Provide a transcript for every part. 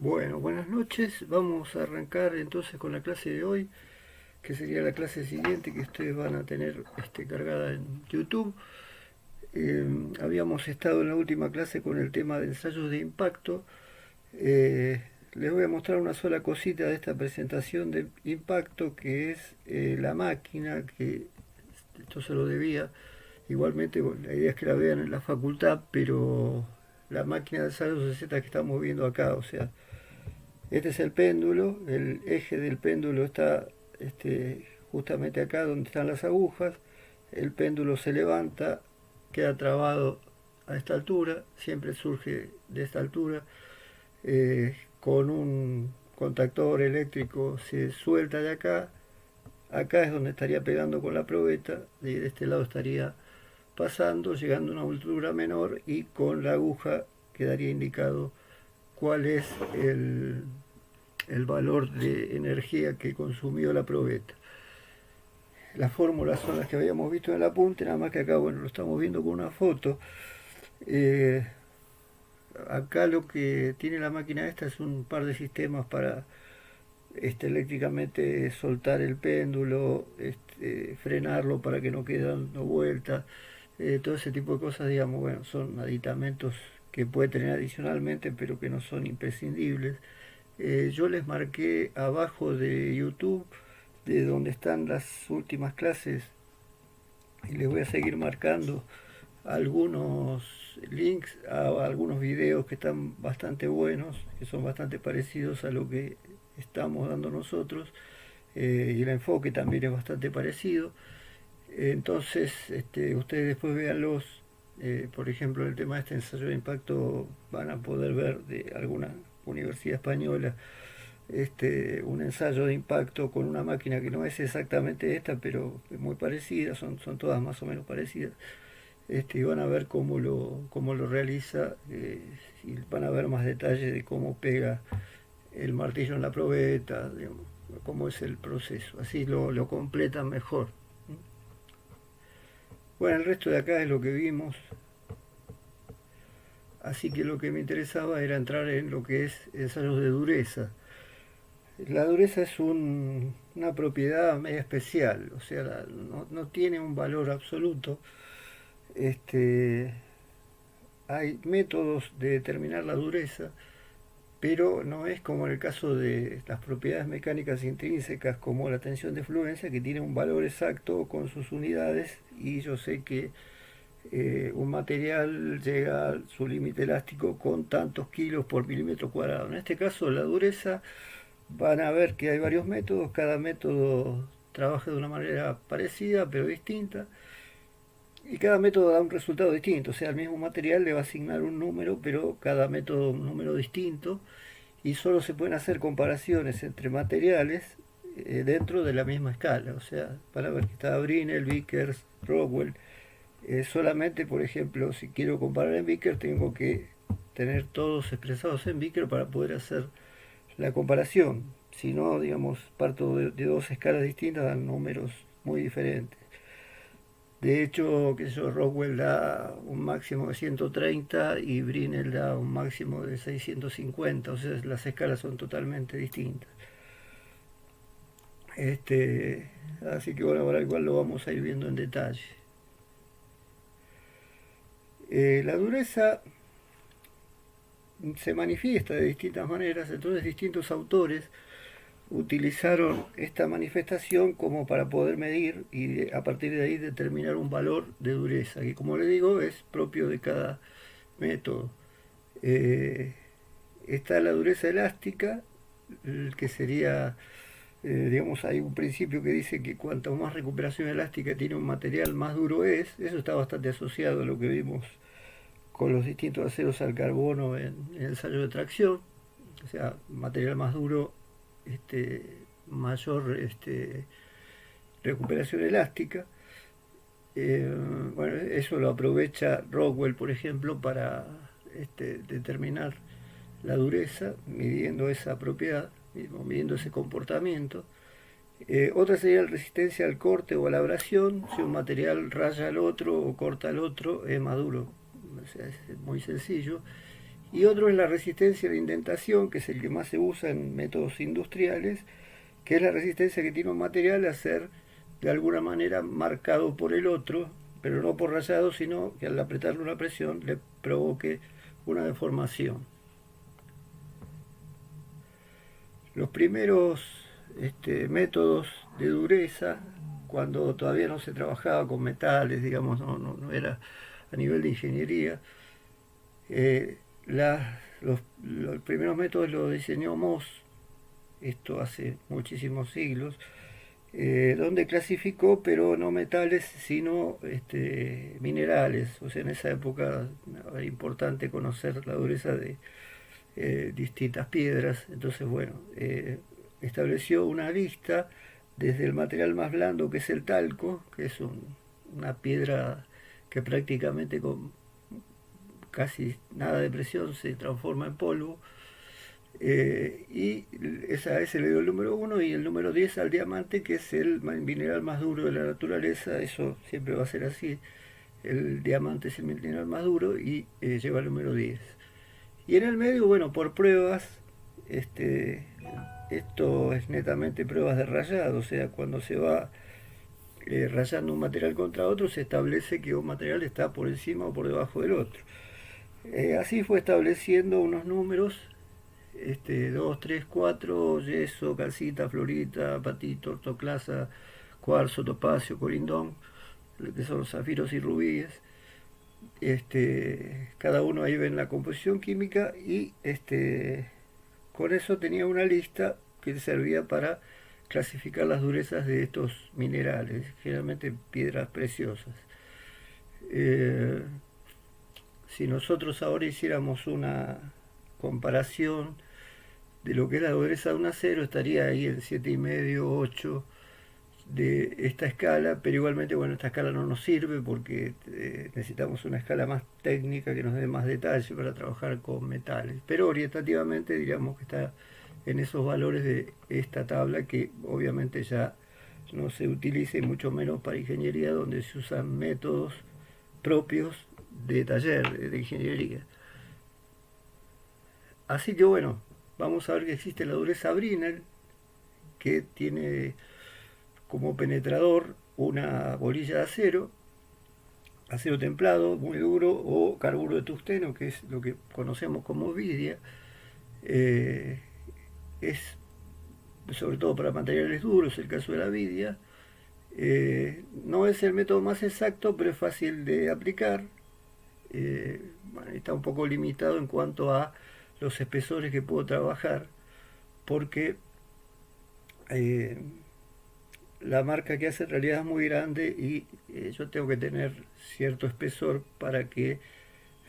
Bueno, buenas noches. Vamos a arrancar entonces con la clase de hoy, que sería la clase siguiente que ustedes van a tener cargada en YouTube. Habíamos estado en la última clase con el tema de ensayos de impacto. Eh, Les voy a mostrar una sola cosita de esta presentación de impacto, que es la máquina, que esto se lo debía. Igualmente, bueno, la idea es que la vean en la facultad, pero la máquina de ensayos es esta que estamos viendo acá, o sea, este es el péndulo, el eje del péndulo está justamente acá donde están las agujas, el péndulo se levanta, queda trabado a esta altura, siempre surge de esta altura, con un contactor eléctrico se suelta de acá, acá es donde estaría pegando con la probeta, de este lado estaría pasando, llegando a una altura menor y con la aguja quedaría indicado cuál es el valor de energía que consumió la probeta. Las fórmulas son las que habíamos visto en el apunte, nada más que acá, bueno, lo estamos viendo con una foto. Eh, Acá lo que tiene la máquina esta es un par de sistemas para eléctricamente soltar el péndulo, frenarlo para que no quede dando vueltas, todo ese tipo de cosas, digamos, bueno, son aditamentos que puede tener adicionalmente, pero que no son imprescindibles. Yo les marqué abajo de YouTube, de donde están las últimas clases, y les voy a seguir marcando algunos links a algunos videos que están bastante buenos, que son bastante parecidos a lo que estamos dando nosotros, y el enfoque también es bastante parecido. Entonces, ustedes después véanlos. Por ejemplo, el tema de este ensayo de impacto van a poder ver de alguna universidad española un ensayo de impacto con una máquina que no es exactamente esta, pero es muy parecida, son todas más o menos parecidas. Y van a ver cómo lo realiza, y van a ver más detalles de cómo pega el martillo en la probeta, digamos, cómo es el proceso. Así lo completan mejor. Bueno, el resto de acá es lo que vimos, así que lo que me interesaba era entrar en lo que es ensayos de dureza. La dureza es una propiedad media especial, o sea, no tiene un valor absoluto. Este, Hay métodos de determinar la dureza, pero no es como en el caso de las propiedades mecánicas intrínsecas como la tensión de fluencia, que tiene un valor exacto con sus unidades, y yo sé que un material llega a su límite elástico con tantos kilos por milímetro cuadrado. En este caso, la dureza, van a ver que hay varios métodos, cada método trabaja de una manera parecida pero distinta, y cada método da un resultado distinto, o sea, el mismo material le va a asignar un número, pero cada método un número distinto, y solo se pueden hacer comparaciones entre materiales dentro de la misma escala, o sea, para ver que está Brinell, Vickers, Rockwell. Solamente, por ejemplo, si quiero comparar en Vickers, tengo que tener todos expresados en Vickers para poder hacer la comparación. Si no, digamos, parto de dos escalas distintas, dan números muy diferentes. De hecho, que eso, Rockwell da un máximo de 130 y Brinell da un máximo de 650, o sea, las escalas son totalmente distintas. Así que bueno, ahora igual lo vamos a ir viendo en detalle. La dureza se manifiesta de distintas maneras, entonces distintos autores utilizaron esta manifestación como para poder medir y a partir de ahí determinar un valor de dureza, que como le digo es propio de cada método. Eh, Está la dureza elástica, que sería, digamos, hay un principio que dice que cuanto más recuperación elástica tiene un material, más duro es. Eso está bastante asociado a lo que vimos con los distintos aceros al carbono en el ensayo de tracción. O sea, material más duro, este, mayor recuperación elástica. Bueno, eso lo aprovecha Rockwell, por ejemplo, para determinar la dureza, midiendo esa propiedad, midiendo ese comportamiento. Otra sería la resistencia al corte o a la abrasión. Si un material raya al otro o corta al otro, es más duro. O sea, es muy sencillo. y otro es la resistencia a la indentación, que es el que más se usa en métodos industriales, que es la resistencia que tiene un material a ser de alguna manera marcado por el otro, pero no por rayado, sino que al apretarle una presión le provoque una deformación. Los primeros métodos de dureza, cuando todavía no se trabajaba con metales, digamos, no era a nivel de ingeniería, los primeros métodos los diseñó Mohs, esto hace muchísimos siglos, donde clasificó, pero no metales, sino minerales. O sea, en esa época era importante conocer la dureza de distintas piedras. Entonces, bueno, estableció una lista desde el material más blando, que es el talco, que es una piedra que prácticamente con casi nada de presión se transforma en polvo. Y esa es el número 1 y el número 10 al diamante, que es el mineral más duro de la naturaleza. Eso siempre va a ser así. El diamante es el mineral más duro y lleva el número 10. Y en el medio, bueno, por pruebas, este, esto es netamente pruebas de rayado, o sea, cuando se va rayando un material contra otro, se establece que un material está por encima o por debajo del otro. Así fue estableciendo unos números, 2, 3, 4, yeso, calcita, florita, patito, ortoclasa, cuarzo, topacio, corindón, que son los zafiros y rubíes. Cada uno ahí ven la composición química y con eso tenía una lista que servía para clasificar las durezas de estos minerales, generalmente piedras preciosas. Eh, si nosotros ahora hiciéramos una comparación de lo que es la dureza de un acero, estaría ahí en 7,5, 8 de esta escala, pero igualmente, bueno, esta escala no nos sirve porque necesitamos una escala más técnica que nos dé más detalle para trabajar con metales. Pero orientativamente diríamos que está en esos valores de esta tabla, que obviamente ya no se utiliza y mucho menos para ingeniería, donde se usan métodos propios de taller, de ingeniería. Así que bueno, vamos a ver que existe la dureza Brinell, que tiene como penetrador una bolilla de acero, acero templado, muy duro, o carburo de tungsteno, que es lo que conocemos como vidia. Eh, es sobre todo para materiales duros, el caso de la vidia. No es el método más exacto, pero es fácil de aplicar. Bueno, está un poco limitado en cuanto a los espesores que puedo trabajar, porque eh, la marca que hace en realidad es muy grande y yo tengo que tener cierto espesor para que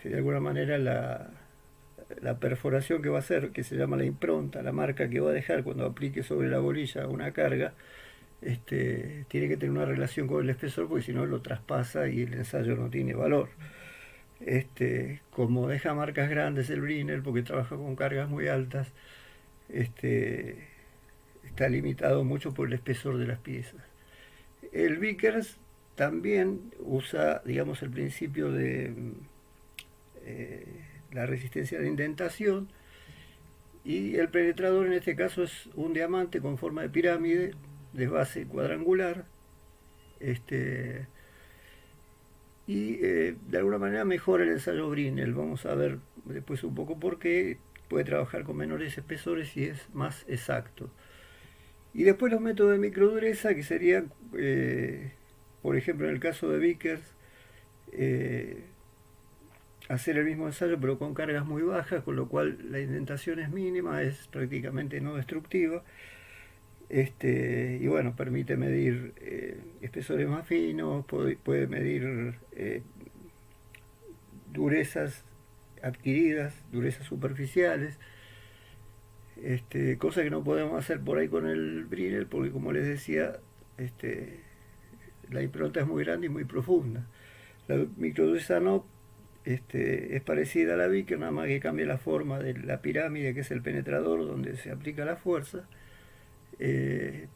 de alguna manera la perforación que va a hacer, que se llama la impronta, la marca que va a dejar cuando aplique sobre la bolilla una carga, tiene que tener una relación con el espesor, porque si no lo traspasa y el ensayo no tiene valor. Como deja marcas grandes el Brinell, porque trabaja con cargas muy altas, este, está limitado mucho por el espesor de las piezas. El Vickers también usa, digamos, el principio de eh, la resistencia de indentación, y el penetrador en este caso es un diamante con forma de pirámide, de base cuadrangular, este, y de alguna manera mejora el ensayo Brinell. Vamos a ver después un poco por qué. Puede trabajar con menores espesores y es más exacto. Y después los métodos de microdureza, que serían, por ejemplo, en el caso de Vickers, eh, hacer el mismo ensayo pero con cargas muy bajas, con lo cual la indentación es mínima, es prácticamente no destructiva. Y bueno, permite medir espesores más finos, puede medir durezas adquiridas, durezas superficiales, cosa que no podemos hacer por ahí con el Brinell, porque como les decía, la impronta es muy grande y muy profunda. La microdureza no, es parecida a la Vickers, nada más que cambia la forma de la pirámide, que es el penetrador donde se aplica la fuerza.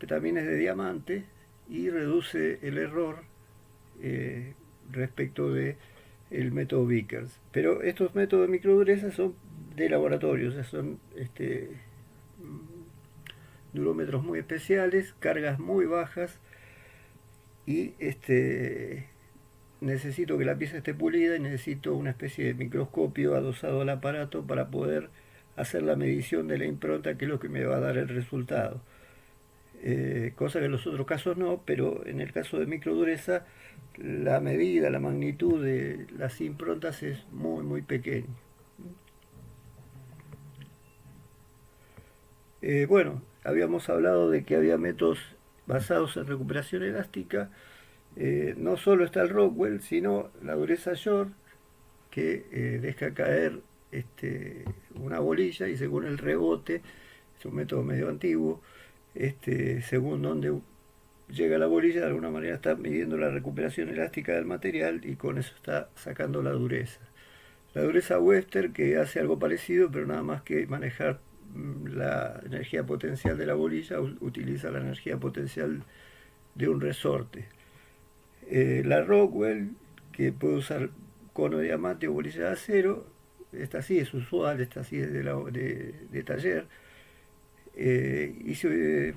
También es de diamante y reduce el error respecto de el método Vickers. Pero estos métodos de microdureza son de laboratorio, o sea, son durómetros muy especiales, cargas muy bajas y necesito que la pieza esté pulida y necesito una especie de microscopio adosado al aparato para poder hacer la medición de la impronta, que es lo que me va a dar el resultado. Cosa que en los otros casos no, pero en el caso de microdureza la medida, la magnitud de las improntas es muy muy pequeña. Bueno, habíamos hablado de que había métodos basados en recuperación elástica. No solo está el Rockwell, sino la dureza York, que deja caer una bolilla y según el rebote, es un método medio antiguo, según donde llega la bolilla, de alguna manera está midiendo la recuperación elástica del material y con eso está sacando la dureza. La dureza Webster, que hace algo parecido, pero nada más que manejar la energía potencial de la bolilla, utiliza la energía potencial de un resorte. La Rockwell, que puede usar cono de diamante o bolilla de acero, esta sí es usual, esta sí es de taller.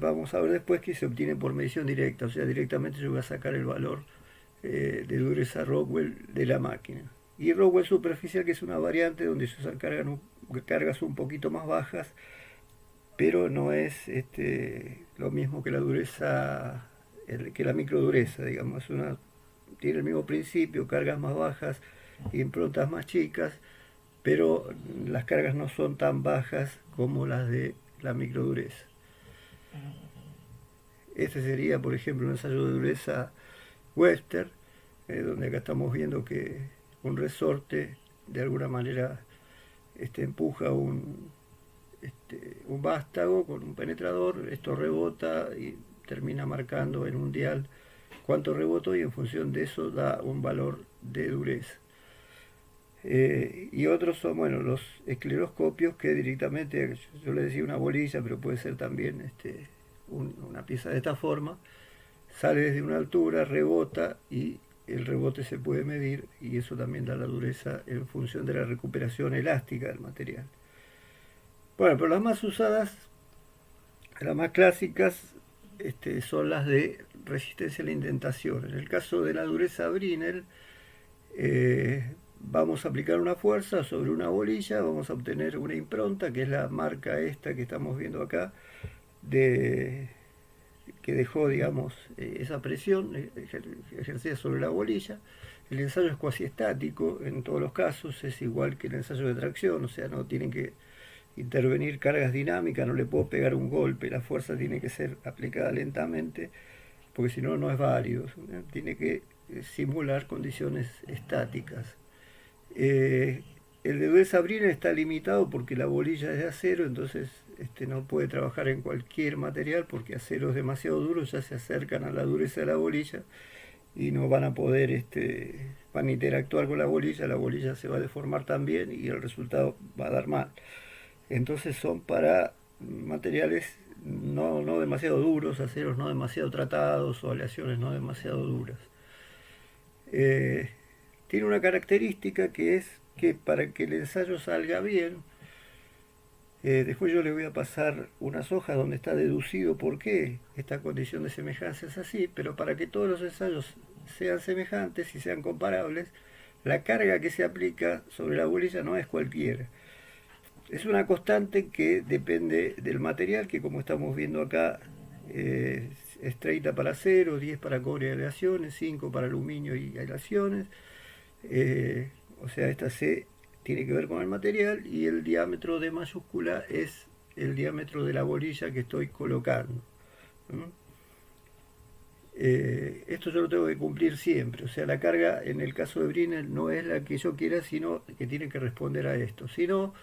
Vamos a ver después que se obtiene por medición directa, o sea, directamente yo voy a sacar el valor de dureza Rockwell de la máquina. Y Rockwell superficial, que es una variante donde se usan cargas un poquito más bajas, pero no es lo mismo que la dureza, que la microdureza, digamos. Tiene el mismo principio, cargas más bajas, improntas más chicas, pero las cargas no son tan bajas como las de la microdureza. Este sería, por ejemplo, un ensayo de dureza Webster, donde acá estamos viendo que un resorte de alguna manera empuja un vástago con un penetrador, esto rebota y termina marcando en un dial cuánto rebotó y en función de eso da un valor de dureza. Y otros son, bueno, los escleroscopios, que directamente, yo le decía una bolilla, pero puede ser también una pieza de esta forma, sale desde una altura, rebota y el rebote se puede medir y eso también da la dureza en función de la recuperación elástica del material. Bueno, pero las más usadas, las más clásicas, son las de resistencia a la indentación. En el caso de la dureza Brinell, vamos a aplicar una fuerza sobre una bolilla, vamos a obtener una impronta, que es la marca esta que estamos viendo acá, que dejó, digamos, esa presión ejercida sobre la bolilla. El ensayo es cuasi estático, en todos los casos es igual que el ensayo de tracción, o sea, no tienen que intervenir cargas dinámicas, no le puedo pegar un golpe, la fuerza tiene que ser aplicada lentamente, porque si no, no es válido, tiene que simular condiciones estáticas. El de dureza Brinell está limitado porque la bolilla es de acero, entonces no puede trabajar en cualquier material porque acero es demasiado duro, ya se acercan a la dureza de la bolilla y no van a poder, van a interactuar con la bolilla se va a deformar también y el resultado va a dar mal. Entonces son para materiales no demasiado duros, aceros no demasiado tratados o aleaciones no demasiado duras. Tiene una característica que es que para que el ensayo salga bien, después yo le voy a pasar unas hojas donde está deducido por qué esta condición de semejanza es así, pero para que todos los ensayos sean semejantes y sean comparables, la carga que se aplica sobre la bolilla no es cualquiera. Es una constante que depende del material, que como estamos viendo acá, es 30 para acero, 10 para cobre y aleaciones, 5 para aluminio y aleaciones. O sea, esta C tiene que ver con el material y el diámetro de mayúscula es el diámetro de la bolilla que estoy colocando. Esto yo lo tengo que cumplir siempre, o sea, la carga en el caso de Brinell no es la que yo quiera, sino que tiene que responder a esto. Si no,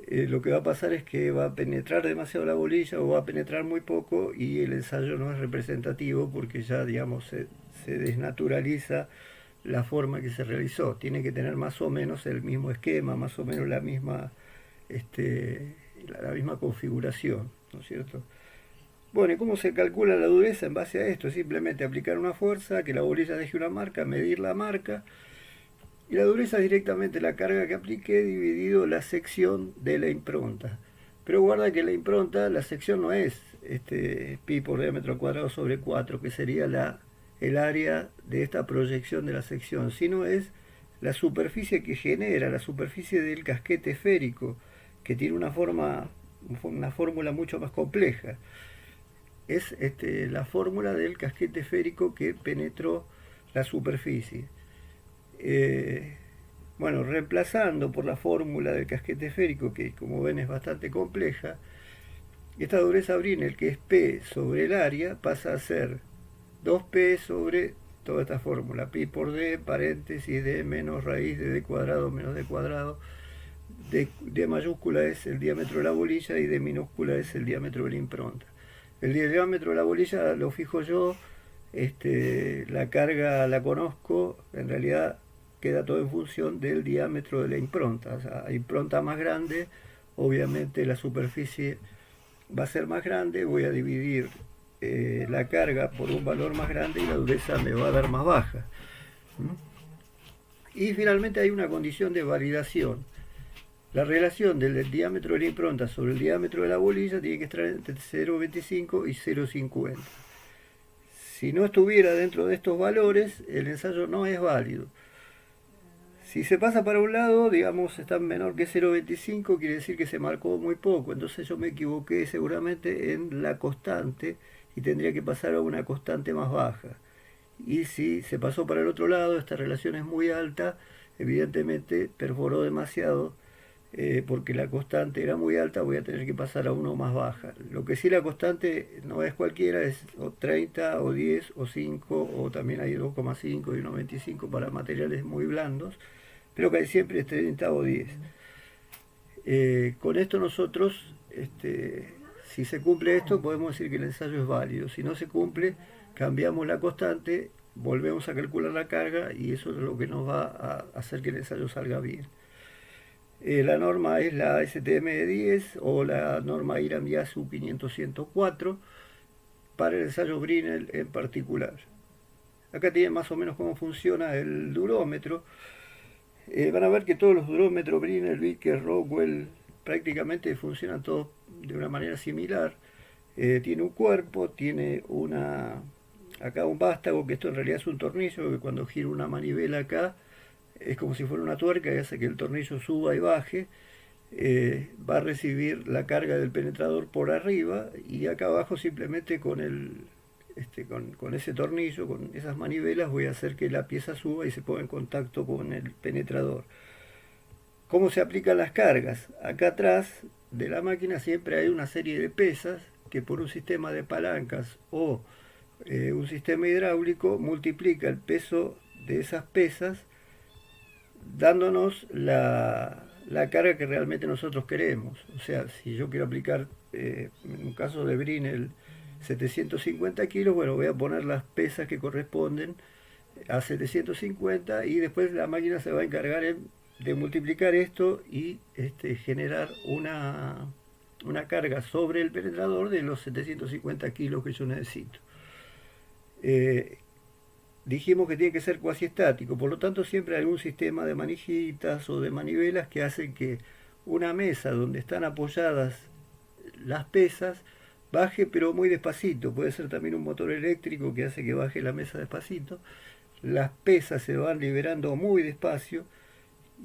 lo que va a pasar es que va a penetrar demasiado la bolilla o va a penetrar muy poco y el ensayo no es representativo porque ya, digamos, se desnaturaliza la forma que se realizó. Tiene que tener más o menos el mismo esquema, más o menos la misma configuración, ¿no es cierto? Bueno, ¿y cómo se calcula la dureza en base a esto? Simplemente aplicar una fuerza, que la bolilla deje una marca, medir la marca Y la dureza es directamente la carga que apliqué dividido la sección de la impronta. Pero guarda que la impronta, la sección no es pi por diámetro cuadrado sobre 4, que sería el área de esta proyección de la sección, sino es la superficie que genera, la superficie del casquete esférico, que tiene una fórmula mucho más compleja. Es la fórmula del casquete esférico que penetró la superficie. Eh, bueno, reemplazando por la fórmula del casquete esférico, que como ven es bastante compleja, esta dureza Brinell, que es P sobre el área, pasa a ser 2P sobre toda esta fórmula, pi por d, paréntesis d menos raíz de d cuadrado menos d cuadrado. D mayúscula es el diámetro de la bolilla y D minúscula es el diámetro de la impronta. El diámetro de la bolilla lo fijo yo, la carga la conozco, en realidad queda todo en función del diámetro de la impronta. O sea, a impronta más grande, obviamente la superficie va a ser más grande, voy a dividir la carga por un valor más grande y la dureza me va a dar más baja. Y finalmente hay una condición de validación. La relación del diámetro de la impronta sobre el diámetro de la bolilla tiene que estar entre 0,25 y 0,50. Si no estuviera dentro de estos valores, el ensayo no es válido. Si se pasa para un lado, digamos, está menor que 0,25, quiere decir que se marcó muy poco. Entonces yo me equivoqué seguramente en la constante y tendría que pasar a una constante más baja. Y si se pasó para el otro lado, esta relación es muy alta, evidentemente perforó demasiado, porque la constante era muy alta, voy a tener que pasar a uno más baja. Lo que sí, la constante no es cualquiera, es o 30 o 10 o 5, o también hay 2,5 y 1,25 para materiales muy blandos, pero que siempre es 30 o 10. Con esto nosotros, si se cumple esto, podemos decir que el ensayo es válido. Si no se cumple, cambiamos la constante, volvemos a calcular la carga y eso es lo que nos va a hacer que el ensayo salga bien. La norma es la STM10 o la norma IRAM-YASU 500-104 para el ensayo Brinell en particular. Acá tienen más o menos cómo funciona el durómetro. Van a ver que todos los durómetros Brinell, Vickers, Rockwell prácticamente funcionan todos de una manera similar. Tiene un cuerpo, tiene acá un vástago, que esto en realidad es un tornillo, que cuando giro una manivela acá es como si fuera una tuerca y hace que el tornillo suba y baje. Va a recibir la carga del penetrador por arriba y acá abajo simplemente con ese tornillo, con esas manivelas, voy a hacer que la pieza suba y se ponga en contacto con el penetrador. ¿Cómo se aplican las cargas? Acá atrás de la máquina siempre hay una serie de pesas que por un sistema de palancas o un sistema hidráulico multiplica el peso de esas pesas dándonos la carga que realmente nosotros queremos. O sea, si yo quiero aplicar, en un caso de Brinell, 750 kilos, bueno, voy a poner las pesas que corresponden a 750 y después la máquina se va a encargar de multiplicar esto y generar una carga sobre el penetrador de los 750 kilos que yo necesito. Dijimos que tiene que ser cuasi estático, por lo tanto siempre hay algún sistema de manijitas o de manivelas que hacen que una mesa donde están apoyadas las pesas baje pero muy despacito. Puede ser también un motor eléctrico que hace que baje la mesa despacito. Las pesas se van liberando muy despacio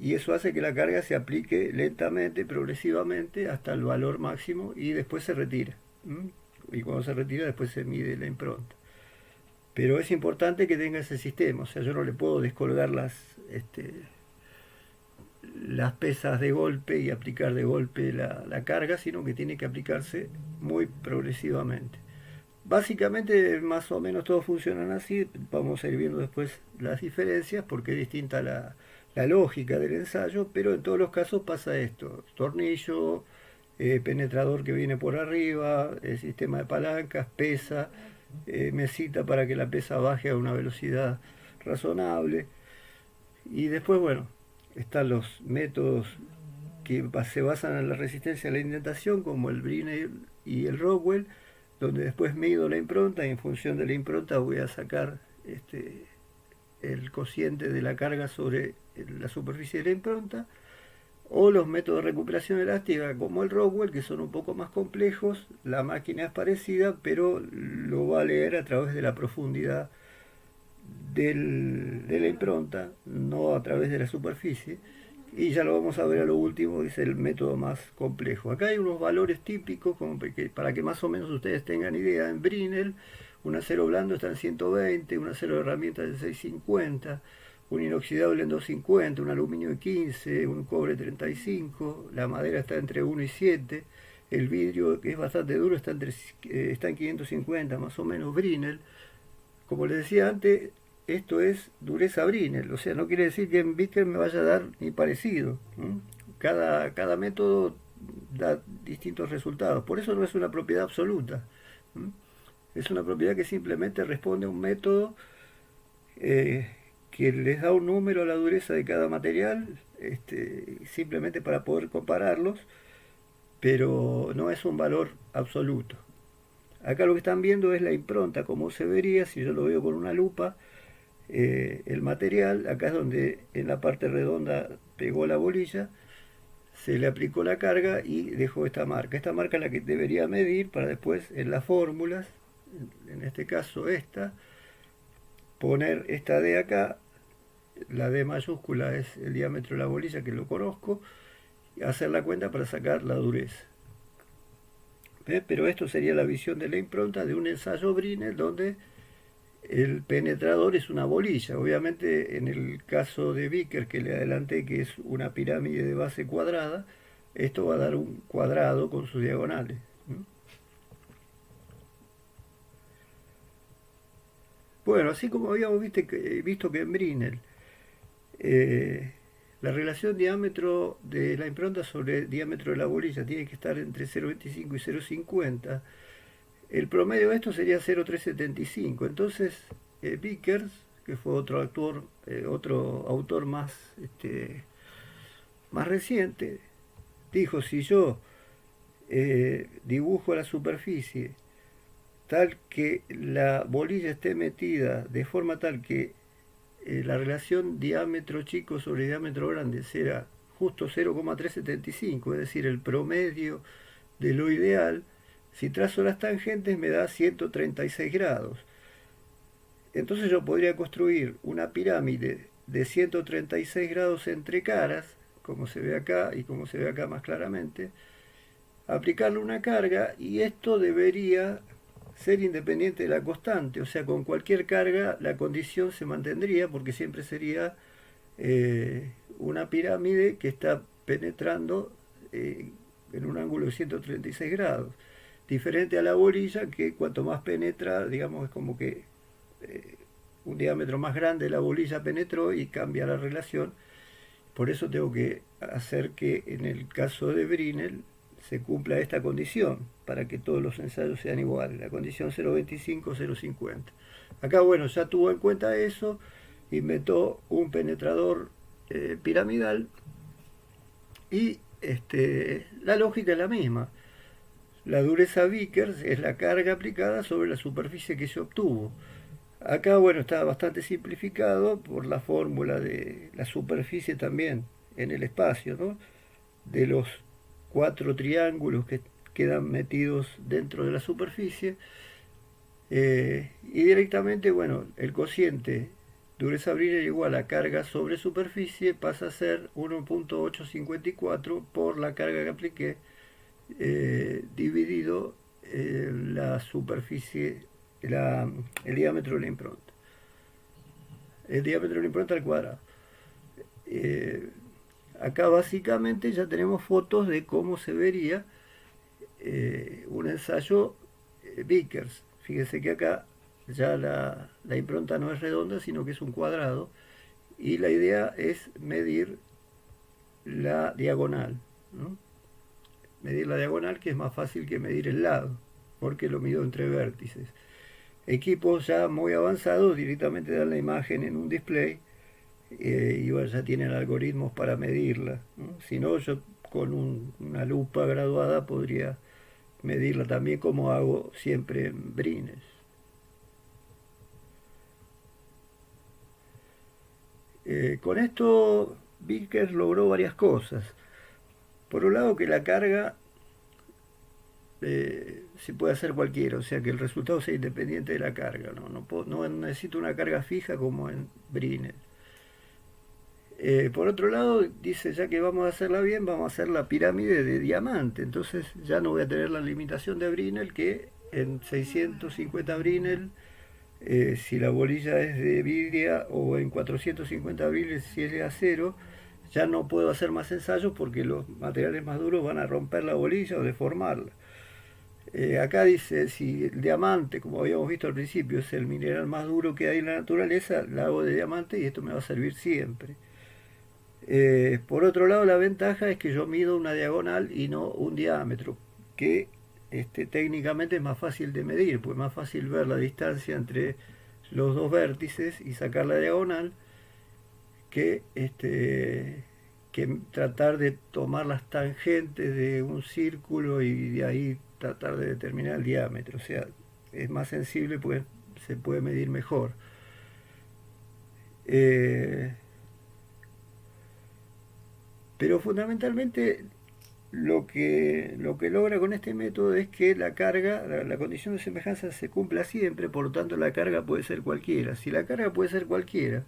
y eso hace que la carga se aplique lentamente, progresivamente hasta el valor máximo y después se retira. Y cuando se retira después se mide la impronta. Pero es importante que tenga ese sistema, o sea, yo no le puedo descolgar las pesas de golpe y aplicar de golpe la carga, sino que tiene que aplicarse muy progresivamente. Básicamente, más o menos todos funcionan así, vamos a ir viendo después las diferencias porque es distinta la lógica del ensayo, pero en todos los casos pasa esto: tornillo, penetrador que viene por arriba, el sistema de palancas, pesa, mesita para que la pesa baje a una velocidad razonable. Y después, bueno, están los métodos que se basan en la resistencia a la indentación, como el Brinell y el Rockwell, donde después mido la impronta y en función de la impronta voy a sacar el cociente de la carga sobre la superficie de la impronta, o los métodos de recuperación elástica como el Rockwell, que son un poco más complejos. La máquina es parecida, pero lo va a leer a través de la profundidad de la impronta, no a través de la superficie. Y ya lo vamos a ver a lo último, es el método más complejo. Acá hay unos valores típicos como para que más o menos ustedes tengan idea. En Brinell, un acero blando está en 120, un acero de herramienta en 650, un inoxidable en 250, un aluminio en 15, un cobre 35, la madera está entre 1 y 7, el vidrio, que es bastante duro, está en 550 más o menos Brinell. Como les decía antes, esto es dureza Brinell, o sea, no quiere decir que en Vickers me vaya a dar ni parecido. Cada método da distintos resultados, por eso no es una propiedad absoluta. Es una propiedad que simplemente responde a un método eh, que les da un número a la dureza de cada material, simplemente para poder compararlos, pero no es un valor absoluto. Acá lo que están viendo es la impronta, como se vería si yo lo veo con una lupa. El material, acá es donde en la parte redonda pegó la bolilla, se le aplicó la carga y dejó esta marca. Esta marca es la que debería medir para después en las fórmulas, en este caso esta, poner esta D acá, la D mayúscula es el diámetro de la bolilla que lo conozco, y hacer la cuenta para sacar la dureza. Pero esto sería la visión de la impronta de un ensayo Brinell donde el penetrador es una bolilla. Obviamente en el caso de Vickers que le adelanté, que es una pirámide de base cuadrada, esto va a dar un cuadrado con sus diagonales. Bueno, así como habíamos visto que en Brinell eh, la relación diámetro de la impronta sobre diámetro de la bolilla tiene que estar entre 0,25 y 0,50. El promedio de esto sería 0,375. Entonces, Vickers, que fue otro autor más reciente, dijo: si yo dibujo la superficie tal que la bolilla esté metida de forma tal que la relación diámetro chico sobre diámetro grande sea justo 0,375, es decir, el promedio de lo ideal, si trazo las tangentes me da 136 grados. Entonces yo podría construir una pirámide de 136 grados entre caras, como se ve acá y como se ve acá más claramente, aplicarle una carga y esto debería ser independiente de la constante, o sea, con cualquier carga la condición se mantendría porque siempre sería una pirámide que está penetrando en un ángulo de 136 grados, diferente a la bolilla que cuanto más penetra, digamos, es como que un diámetro más grande la bolilla penetró y cambia la relación. Por eso tengo que hacer que en el caso de Brinell se cumpla esta condición para que todos los ensayos sean iguales, la condición 0,25-0,50. Acá, bueno, ya tuvo en cuenta eso, inventó un penetrador piramidal y la lógica es la misma. La dureza Vickers es la carga aplicada sobre la superficie que se obtuvo. Acá, bueno, está bastante simplificado por la fórmula de la superficie también en el espacio, ¿no? De los 4 triángulos que quedan metidos dentro de la superficie. Y directamente, bueno, el cociente dureza Brinell igual a carga sobre superficie pasa a ser 1,854 por la carga que apliqué dividido la superficie, el diámetro de la impronta. El diámetro de la impronta al cuadrado. Eh, Acá básicamente ya tenemos fotos de cómo se vería un ensayo Vickers. Fíjense que acá ya la impronta no es redonda, sino que es un cuadrado. Y la idea es medir la diagonal, ¿no? Medir la diagonal, que es más fácil que medir el lado, porque lo mido entre vértices. Equipos ya muy avanzados directamente dan la imagen en un display y bueno, ya tienen algoritmos para medirla, ¿no? Si no, yo con una lupa graduada podría medirla también, como hago siempre en Brinell. Con esto Vickers logró varias cosas. Por un lado que la carga se puede hacer cualquiera, o sea que el resultado sea independiente de la carga. No necesito una carga fija como en Brinell. Por otro lado, dice, ya que vamos a hacerla bien, vamos a hacer la pirámide de diamante. Entonces ya no voy a tener la limitación de Brinell, que en 650 Brinell, si la bolilla es de vidria, o en 450 Brinell si es de acero, ya no puedo hacer más ensayos porque los materiales más duros van a romper la bolilla o deformarla. Acá dice, si el diamante, como habíamos visto al principio, es el mineral más duro que hay en la naturaleza, la hago de diamante y esto me va a servir siempre. Por otro lado, la ventaja es que yo mido una diagonal y no un diámetro, que técnicamente es más fácil de medir, pues es más fácil ver la distancia entre los dos vértices y sacar la diagonal que, que tratar de tomar las tangentes de un círculo y de ahí tratar de determinar el diámetro. O sea, es más sensible, pues se puede medir mejor. Eh, pero fundamentalmente lo que logra con este método es que la carga, la condición de semejanza se cumpla siempre, por lo tanto la carga puede ser cualquiera. Si la carga puede ser cualquiera,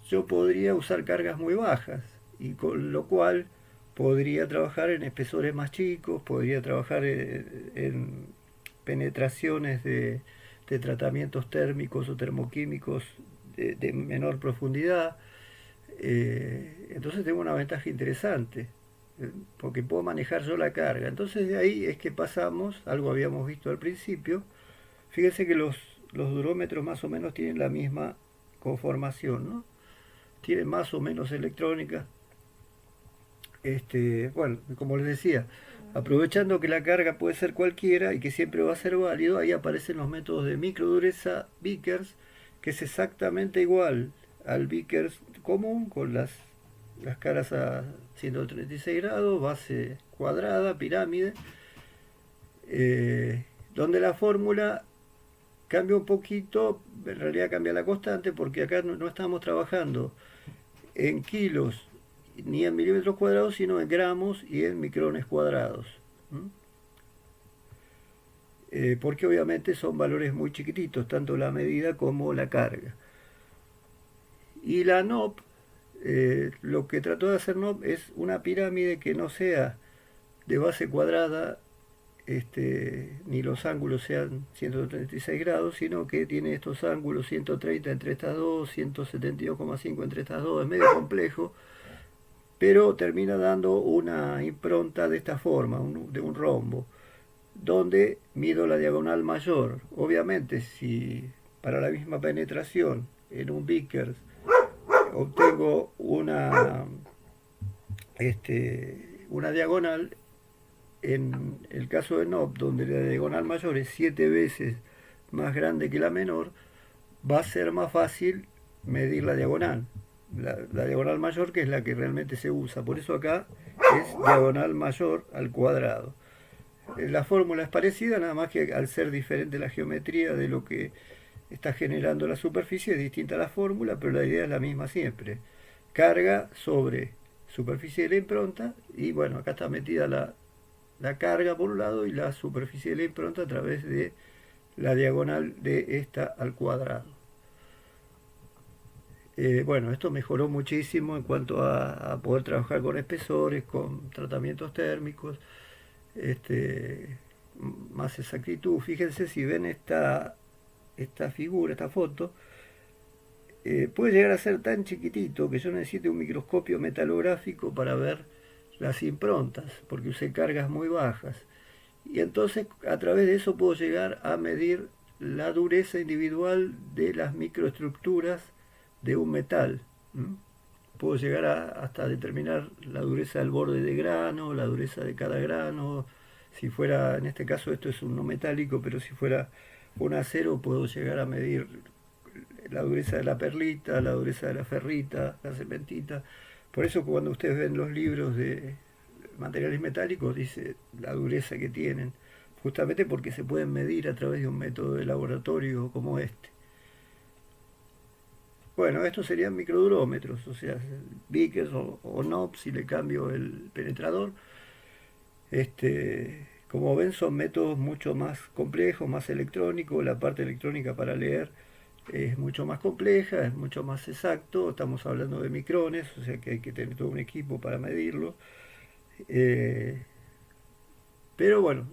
yo podría usar cargas muy bajas, y con lo cual podría trabajar en espesores más chicos, podría trabajar en penetraciones de tratamientos térmicos o termoquímicos de menor profundidad. Entonces tengo una ventaja interesante, porque puedo manejar yo la carga. Entonces de ahí es que pasamos, algo habíamos visto al principio, fíjense que los durómetros más o menos tienen la misma conformación, ¿no? Tienen más o menos electrónica. Bueno, como les decía, aprovechando que la carga puede ser cualquiera y que siempre va a ser válido, ahí aparecen los métodos de microdureza Vickers, que es exactamente igual al Vickers común, con las caras a 136 grados, base cuadrada, pirámide, donde la fórmula cambia un poquito, en realidad cambia la constante, porque acá no estamos trabajando en kilos ni en milímetros cuadrados, sino en gramos y en micrones cuadrados. ¿Mm? Porque obviamente son valores muy chiquititos, tanto la medida como la carga. Y la NOP, lo que trató de hacer NOP es una pirámide que no sea de base cuadrada, ni los ángulos sean 136 grados, sino que tiene estos ángulos 130 entre estas dos, 172,5 entre estas dos, es medio complejo, pero termina dando una impronta de esta forma, de un rombo, donde mido la diagonal mayor. Obviamente, si para la misma penetración en un Vickers obtengo una diagonal, en el caso de NOP, donde la diagonal mayor es 7 veces más grande que la menor, va a ser más fácil medir la diagonal. La diagonal mayor, que es la que realmente se usa. Por eso acá es diagonal mayor al cuadrado. La fórmula es parecida, nada más que al ser diferente la geometría de lo que está generando la superficie, es distinta la fórmula, pero la idea es la misma siempre. Carga sobre superficie de la impronta, y bueno, acá está metida la carga por un lado y la superficie de la impronta a través de la diagonal de esta al cuadrado. Bueno, esto mejoró muchísimo en cuanto a poder trabajar con espesores, con tratamientos térmicos, este, más exactitud. Fíjense si ven esta figura, esta foto, puede llegar a ser tan chiquitito que yo necesite un microscopio metalográfico para ver las improntas, porque usé cargas muy bajas. Y entonces a través de eso puedo llegar a medir la dureza individual de las microestructuras de un metal. ¿Mm? Puedo llegar hasta determinar la dureza del borde de grano, la dureza de cada grano. Si fuera, en este caso esto es un no metálico, pero si fuera un acero puedo llegar a medir la dureza de la perlita, la dureza de la ferrita, la cementita. Por eso cuando ustedes ven los libros de materiales metálicos dice la dureza que tienen, justamente porque se pueden medir a través de un método de laboratorio como este. Bueno, estos serían microdurómetros, o sea, Vickers o knobs si le cambio el penetrador. Como ven, son métodos mucho más complejos, más electrónicos. La parte electrónica para leer es mucho más compleja, es mucho más exacto. Estamos hablando de micrones, o sea que hay que tener todo un equipo para medirlo. Eh, pero bueno,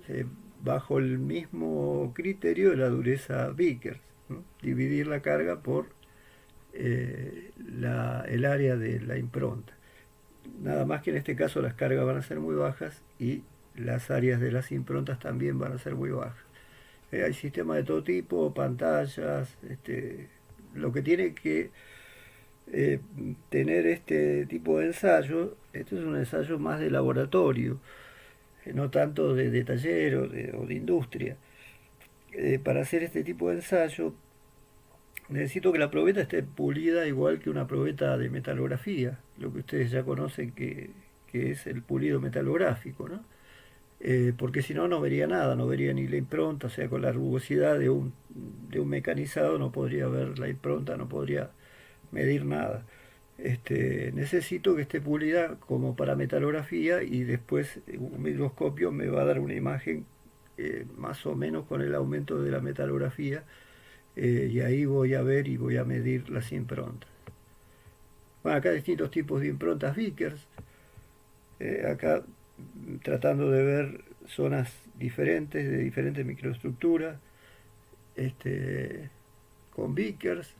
bajo el mismo criterio de la dureza Vickers, ¿no? Dividir la carga por el área de la impronta. Nada más que en este caso las cargas van a ser muy bajas y las áreas de las improntas también van a ser muy bajas. Hay sistemas de todo tipo, pantallas, lo que tiene que eh, tener este tipo de ensayo, esto es un ensayo más de laboratorio, no tanto de taller o de industria. Para hacer este tipo de ensayo necesito que la probeta esté pulida igual que una probeta de metalografía, lo que ustedes ya conocen que es el pulido metalográfico, ¿no? Porque si no, no vería nada, no vería ni la impronta, o sea, con la rugosidad de un mecanizado no podría ver la impronta, no podría medir nada. Necesito que esté pulida como para metalografía y después un microscopio me va a dar una imagen más o menos con el aumento de la metalografía y ahí voy a ver y voy a medir las improntas. Bueno, acá hay distintos tipos de improntas Vickers, acá tratando de ver zonas diferentes, de diferentes microestructuras, este, con Vickers,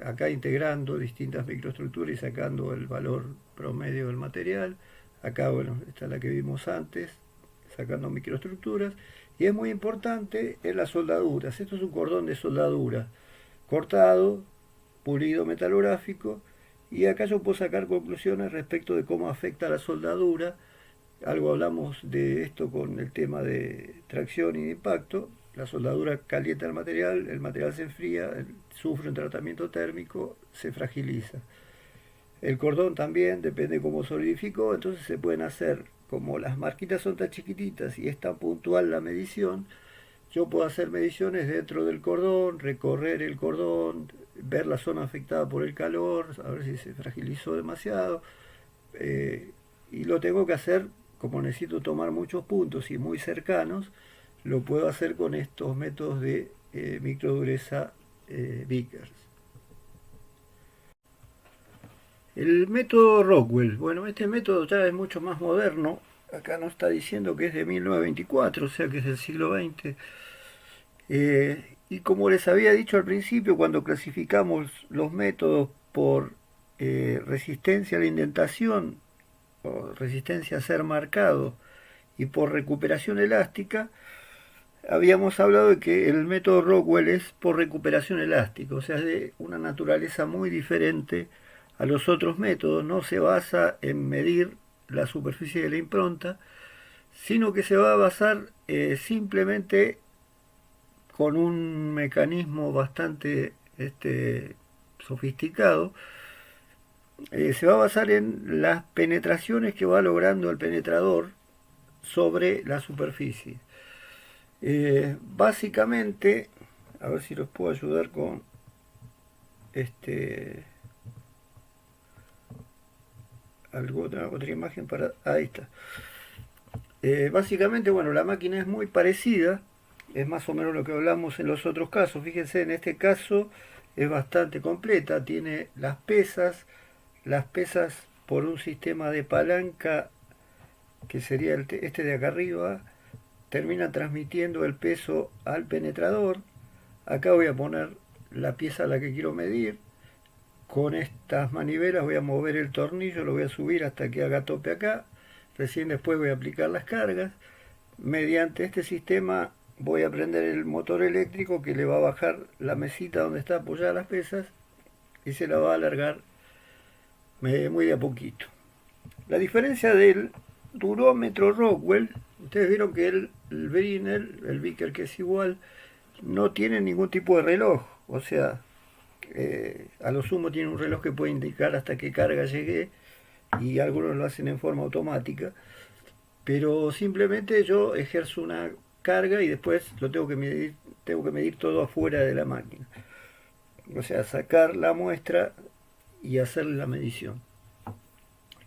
acá integrando distintas microestructuras y sacando el valor promedio del material. Acá, bueno, está la que vimos antes, sacando microestructuras. Y es muy importante en las soldaduras. Esto es un cordón de soldadura cortado, pulido metalográfico. Y acá yo puedo sacar conclusiones respecto de cómo afecta la soldadura. Algo hablamos de esto con el tema de tracción y de impacto. La soldadura calienta el material se enfría, sufre un tratamiento térmico, se fragiliza. El cordón también, depende de cómo solidificó, entonces se pueden hacer, como las marquitas son tan chiquititas y es tan puntual la medición, yo puedo hacer mediciones dentro del cordón, recorrer el cordón, ver la zona afectada por el calor, a ver si se fragilizó demasiado, eh, y lo tengo que hacer, como necesito tomar muchos puntos y muy cercanos, lo puedo hacer con estos métodos de microdureza Vickers. El método Rockwell, bueno, este método ya es mucho más moderno, acá nos está diciendo que es de 1924, o sea que es del siglo XX. Y como les había dicho al principio, cuando clasificamos los métodos por resistencia a la indentación o resistencia a ser marcado y por recuperación elástica, habíamos hablado de que el método Rockwell es por recuperación elástica, o sea, es de una naturaleza muy diferente a los otros métodos, no se basa en medir la superficie de la impronta, sino que se va a basar simplemente con un mecanismo bastante sofisticado, se va a basar en las penetraciones que va logrando el penetrador sobre la superficie. Básicamente, a ver si los puedo ayudar con este otra imagen para. Ahí está. Básicamente, bueno, la máquina es muy parecida, es más o menos lo que hablamos en los otros casos. Fíjense, en este caso es bastante completa, tiene las pesas por un sistema de palanca que sería este de acá arriba, termina transmitiendo el peso al penetrador. Acá voy a poner la pieza a la que quiero medir. Con estas manivelas voy a mover el tornillo, lo voy a subir hasta que haga tope acá. Recién después voy a aplicar las cargas. Mediante este sistema voy a prender el motor eléctrico que le va a bajar la mesita donde está apoyada las pesas y se la va a alargar muy de a poquito. La diferencia del durómetro Rockwell, ustedes vieron que el Brinell, el Vickers que es igual, no tiene ningún tipo de reloj, o sea, a lo sumo tiene un reloj que puede indicar hasta qué carga llegué y algunos lo hacen en forma automática, pero simplemente yo ejerzo una carga y después lo tengo que medir todo afuera de la máquina. o sea, sacar la muestra y hacer la medición.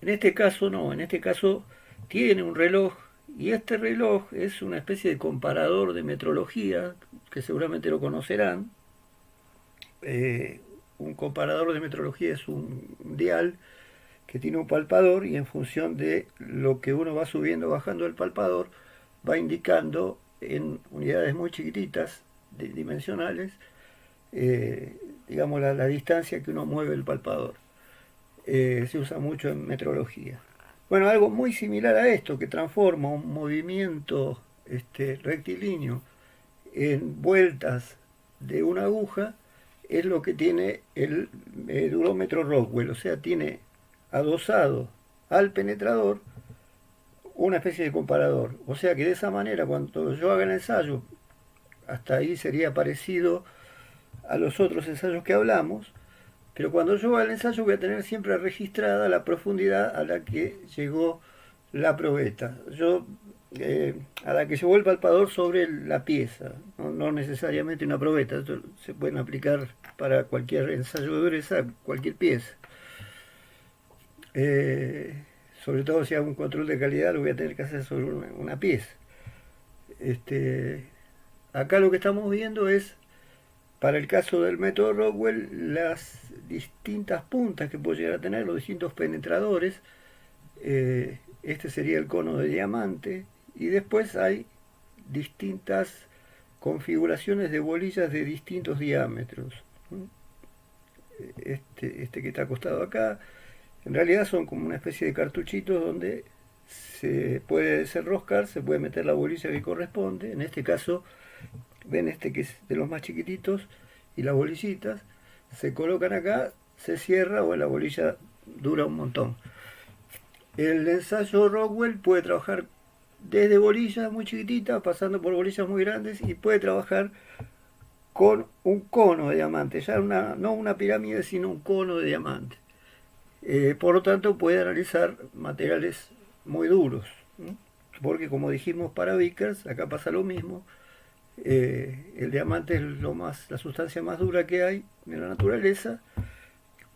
En este caso no, en este caso tiene un reloj y este reloj es una especie de comparador de metrología, que seguramente lo conocerán. Eh, un comparador de metrología es un dial que tiene un palpador y en función de lo que uno va subiendo o bajando el palpador va indicando en unidades muy chiquititas, dimensionales, digamos la distancia que uno mueve el palpador. Se usa mucho en metrología. Bueno, algo muy similar a esto, que transforma un movimiento rectilíneo en vueltas de una aguja, es lo que tiene el durómetro Rockwell, o sea, tiene adosado al penetrador una especie de comparador. O sea que de esa manera, cuando yo haga el ensayo, hasta ahí sería parecido a los otros ensayos que hablamos, pero cuando yo haga el ensayo voy a tener siempre registrada la profundidad a la que llegó la probeta. A la que llegó el palpador sobre la pieza, no necesariamente una probeta. Esto se pueden aplicar para cualquier ensayo de dureza, cualquier pieza. Eh, Sobre todo si hago un control de calidad, lo voy a tener que hacer sobre una pieza. Este, Acá lo que estamos viendo es, para el caso del método Rockwell, las distintas puntas que puedo llegar a tener, los distintos penetradores. Este sería el cono de diamante. Y después hay distintas configuraciones de bolillas de distintos diámetros. Que está acostado acá, en realidad son como una especie de cartuchitos donde se puede desenroscar, se puede meter la bolilla que corresponde. En este caso, ven que es de los más chiquititos, y las bolillitas se colocan acá, se cierra, o la bolilla dura un montón. El ensayo Rockwell puede trabajar desde bolillas muy chiquititas, pasando por bolillas muy grandes, y puede trabajar con un cono de diamante, ya no una pirámide, sino un cono de diamante. Por lo tanto, puede analizar materiales muy duros, ¿no? Porque como dijimos para Vickers, acá pasa lo mismo. El diamante es la sustancia más dura que hay en la naturaleza.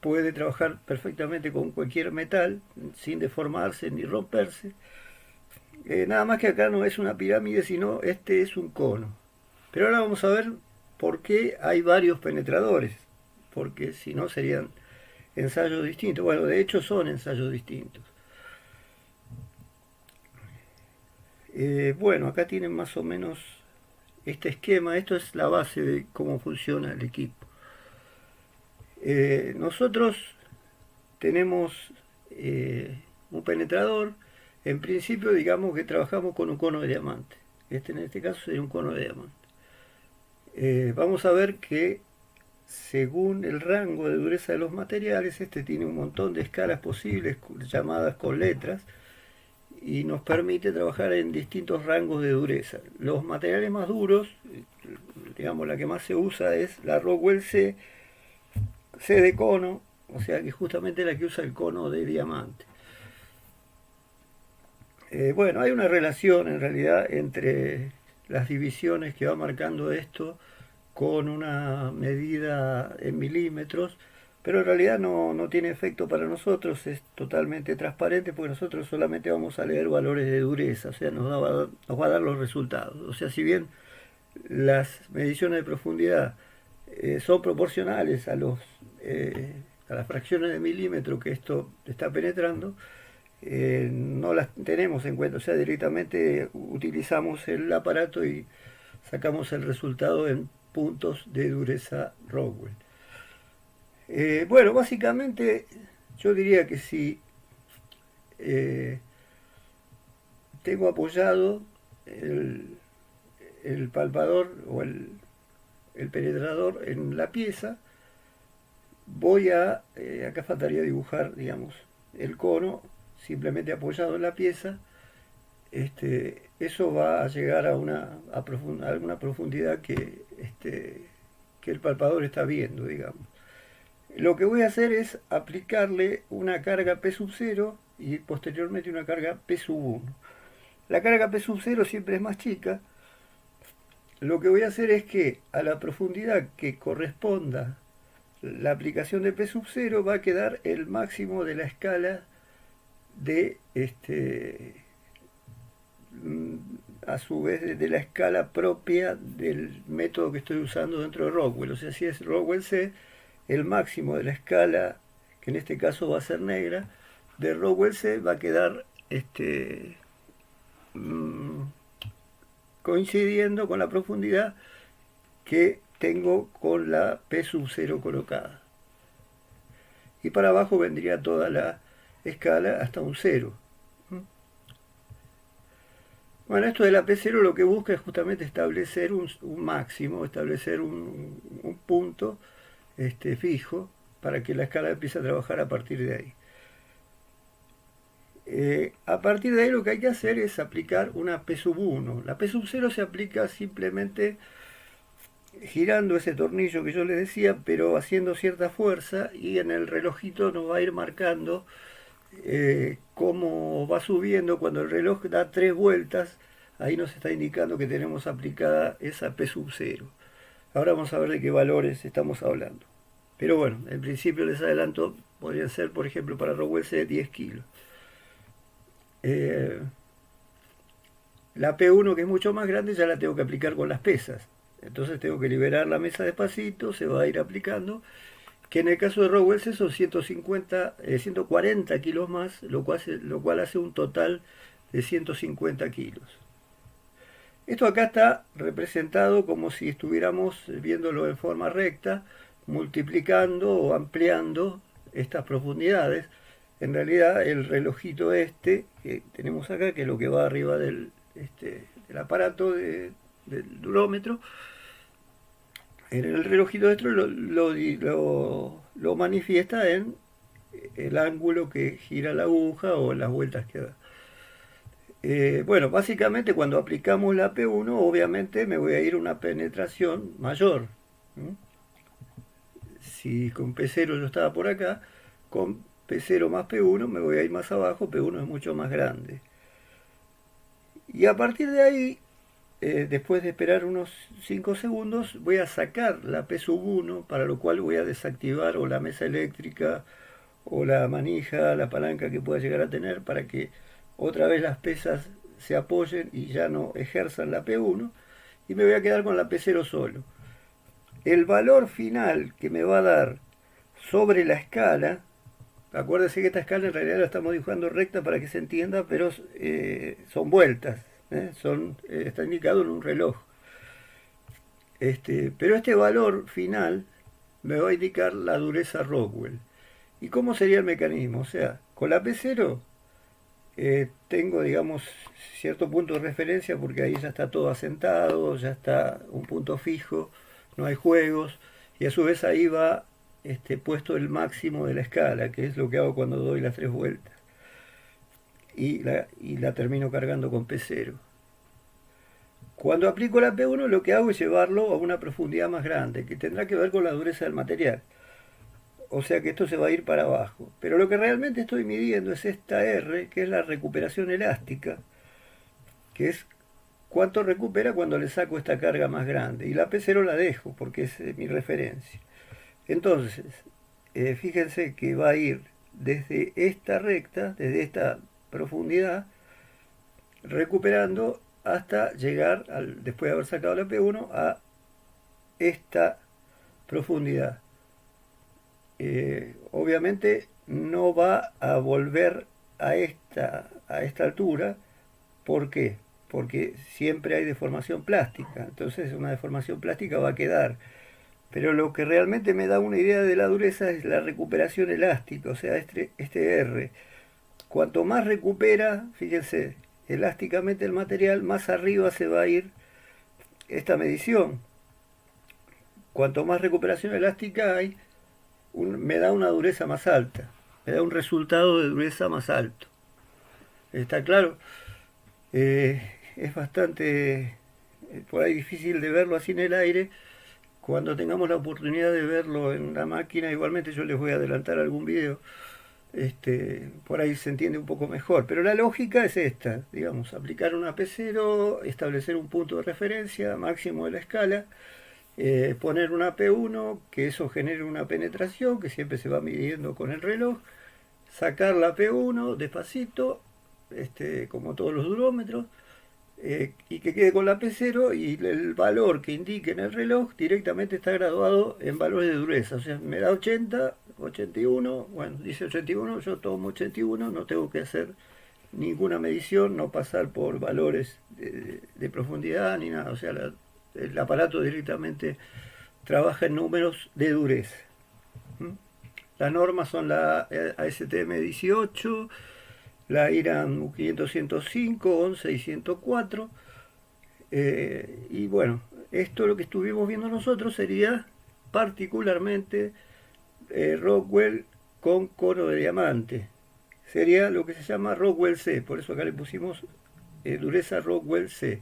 Puede trabajar perfectamente con cualquier metal sin deformarse ni romperse. Nada más que acá no es una pirámide, sino este es un cono. Pero ahora vamos a ver por qué hay varios penetradores, porque si no serían ensayos distintos. Bueno, de hecho son ensayos distintos. Bueno, acá tienen más o menos este esquema. Esto es la base de cómo funciona el equipo. Nosotros tenemos un penetrador. En principio, digamos que trabajamos con un cono de diamante. En este caso sería un cono de diamante. Vamos a ver que según el rango de dureza de los materiales, este tiene un montón de escalas posibles llamadas con letras, y nos permite trabajar en distintos rangos de dureza. Los materiales más duros, digamos la que más se usa es la Rockwell C de cono, o sea que justamente la que usa el cono de diamante. Bueno, hay una relación en realidad entre las divisiones que va marcando esto con una medida en milímetros, pero en realidad no tiene efecto para nosotros, es totalmente transparente, porque nosotros solamente vamos a leer valores de dureza, o sea, nos va a dar los resultados. O sea, si bien las mediciones de profundidad son proporcionales a las fracciones de milímetro que esto está penetrando, no las tenemos en cuenta, o sea, directamente utilizamos el aparato y sacamos el resultado en puntos de dureza Rockwell. Bueno, básicamente yo diría que si eh, tengo apoyado el, el palpador o el penetrador en la pieza, acá faltaría dibujar, digamos, el cono simplemente apoyado en la pieza. Eso va a llegar a alguna profundidad que el palpador está viendo, digamos. Lo que voy a hacer es aplicarle una carga P sub 0 y posteriormente una carga P sub 1. La carga P sub 0 siempre es más chica. Lo que voy a hacer es que a la profundidad que corresponda la aplicación de P sub 0 va a quedar el máximo de la escala de a su vez de la escala propia del método que estoy usando dentro de Rockwell. O sea, si es Rockwell C, el máximo de la escala, que en este caso va a ser negra, de Rockwell C va a quedar mm, coincidiendo con la profundidad que tengo con la P sub 0 colocada. Y para abajo vendría toda la escala hasta un 0. Bueno, esto de la P0 lo que busca es justamente establecer un máximo, establecer un punto fijo para que la escala empiece a trabajar a partir de ahí. A partir de ahí lo que hay que hacer es aplicar una P sub 1. La P sub 0 se aplica simplemente girando ese tornillo que yo les decía, pero haciendo cierta fuerza, y en el relojito nos va a ir marcando cómo va subiendo. Cuando el reloj da 3 vueltas, ahí nos está indicando que tenemos aplicada esa P sub 0. Ahora vamos a ver de qué valores estamos hablando. Pero bueno, en principio les adelanto, podrían ser, por ejemplo, para Rockwell C 10 kilos. La P1, que es mucho más grande, ya la tengo que aplicar con las pesas. Entonces tengo que liberar la mesa despacito, se va a ir aplicando, que en el caso de Rockwell C son 140 kilos más, lo cual hace un total de 150 kilos. Esto acá está representado como si estuviéramos viéndolo en forma recta, multiplicando o ampliando estas profundidades. En realidad el relojito que tenemos acá, que es lo que va arriba del aparato del durómetro, en el relojito lo manifiesta en el ángulo que gira la aguja o las vueltas que da. Bueno, básicamente cuando aplicamos la P1, obviamente me voy a ir a una penetración mayor. Si con P0 yo estaba por acá, con P0 más P1 me voy a ir más abajo, P1 es mucho más grande. Y a partir de ahí, después de esperar unos 5 segundos, voy a sacar la P sub 1, para lo cual voy a desactivar o la mesa eléctrica o la manija, la palanca que pueda llegar a tener, para que otra vez las pesas se apoyen y ya no ejerzan la P1, y me voy a quedar con la P0 solo. El valor final que me va a dar sobre la escala, acuérdense que esta escala en realidad la estamos dibujando recta para que se entienda, pero son vueltas, está indicado en un reloj. Pero este valor final me va a indicar la dureza Rockwell. ¿Y cómo sería el mecanismo? O sea, con la P0 tengo, digamos, cierto punto de referencia, porque ahí ya está todo asentado, ya está un punto fijo, no hay juegos, y a su vez ahí va puesto el máximo de la escala, que es lo que hago cuando doy las 3 vueltas, y la termino cargando con P0. Cuando aplico la P1 lo que hago es llevarlo a una profundidad más grande, que tendrá que ver con la dureza del material. O sea que esto se va a ir para abajo. Pero lo que realmente estoy midiendo es esta R, que es la recuperación elástica, que es cuánto recupera cuando le saco esta carga más grande. Y la P0 la dejo porque es mi referencia. Entonces, fíjense que va a ir desde esta recta, desde esta profundidad, recuperando hasta llegar, después de haber sacado la P1, a esta profundidad. Obviamente no va a volver a esta altura. ¿Por qué? Porque siempre hay deformación plástica, entonces una deformación plástica va a quedar. Pero lo que realmente me da una idea de la dureza es la recuperación elástica, o sea, este R. Cuanto más recupera, fíjense, elásticamente el material, más arriba se va a ir esta medición. Cuanto más recuperación elástica hay, me da una dureza más alta, me da un resultado de dureza más alto. ¿Está claro? Es bastante por ahí difícil de verlo así en el aire. Cuando tengamos la oportunidad de verlo en la máquina, igualmente yo les voy a adelantar algún video, por ahí se entiende un poco mejor. Pero la lógica es esta, digamos, aplicar una P0, establecer un punto de referencia máximo de la escala, poner una P1, que eso genere una penetración, que siempre se va midiendo con el reloj, sacar la P1 despacito, como todos los durómetros, y que quede con la P0 y el valor que indique en el reloj directamente está graduado en valores de dureza. O sea, me da 80, 81, bueno, dice 81, yo tomo 81, no tengo que hacer ninguna medición, no pasar por valores de profundidad ni nada. O sea, el aparato directamente trabaja en números de dureza. ¿Mm? Las normas son la ASTM 18, la IRAM 500 105, 11 y 104. Y bueno, esto lo que estuvimos viendo nosotros sería particularmente Rockwell con cono de diamante. Sería lo que se llama Rockwell C, por eso acá le pusimos dureza Rockwell C.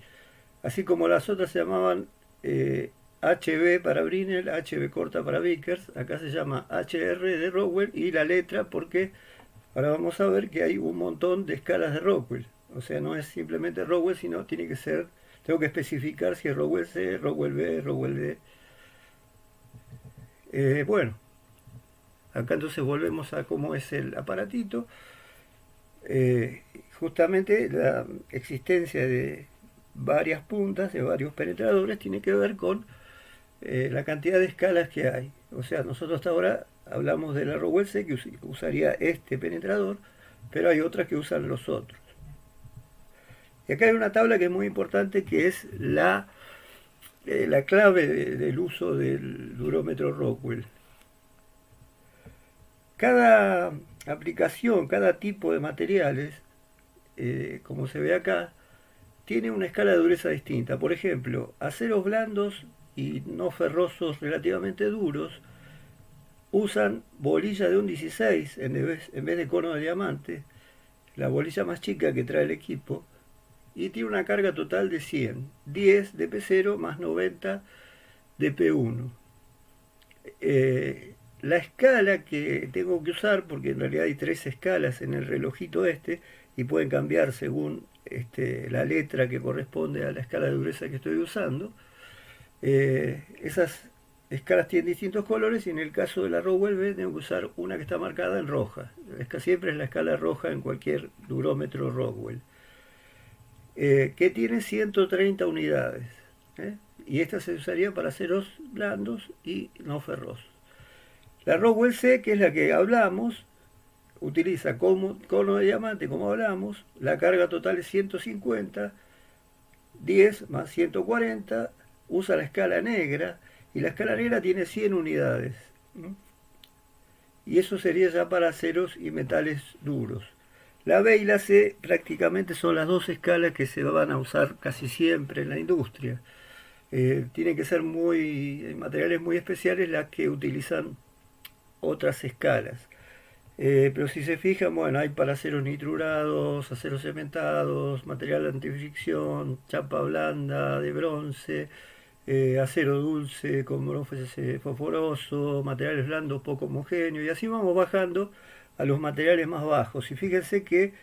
Así como las otras se llamaban HB para Brinell, HB corta para Vickers, acá se llama HR de Rockwell y la letra porque ahora vamos a ver que hay un montón de escalas de Rockwell. O sea, no es simplemente Rockwell, sino tiene que ser, tengo que especificar si es Rockwell C, Rockwell B, Rockwell D. Bueno, acá entonces volvemos a cómo es el aparatito. Justamente la existencia de varias puntas, de varios penetradores, tiene que ver con la cantidad de escalas que hay. O sea, nosotros hasta ahora hablamos de la Rockwell C que usaría este penetrador, pero hay otras que usan los otros. Y acá hay una tabla que es muy importante, que es la clave del uso del durómetro Rockwell. Cada aplicación, cada tipo de materiales, como se ve acá, tiene una escala de dureza distinta. Por ejemplo, aceros blandos y no ferrosos relativamente duros usan bolilla de un 16 en vez de cono de diamante, la bolilla más chica que trae el equipo, y tiene una carga total de 100, 10 de P0 más 90 de P1. La escala que tengo que usar, porque en realidad hay 3 escalas en el relojito y pueden cambiar según la letra que corresponde a la escala de dureza que estoy usando. Esas escalas tienen distintos colores y en el caso de la Rockwell B tengo que usar una que está marcada en roja. Siempre es la escala roja en cualquier durómetro Rockwell. Que tiene 130 unidades. Y esta se usaría para aceros blandos y no ferrosos. La Rockwell C, que es la que hablamos, utiliza cono de diamante, como hablamos, la carga total es 150, 10 más 140, usa la escala negra, y la escala negra tiene 100 unidades. Y eso sería ya para aceros y metales duros. La B y la C prácticamente son las dos escalas que se van a usar casi siempre en la industria. Tienen que ser materiales muy especiales las que utilizan otras escalas. Pero si se fijan, bueno, hay para aceros nitrurados, aceros cementados, material antifricción, chapa blanda de bronce, acero dulce con bronce fosforoso, materiales blandos poco homogéneos, y así vamos bajando a los materiales más bajos. Y fíjense que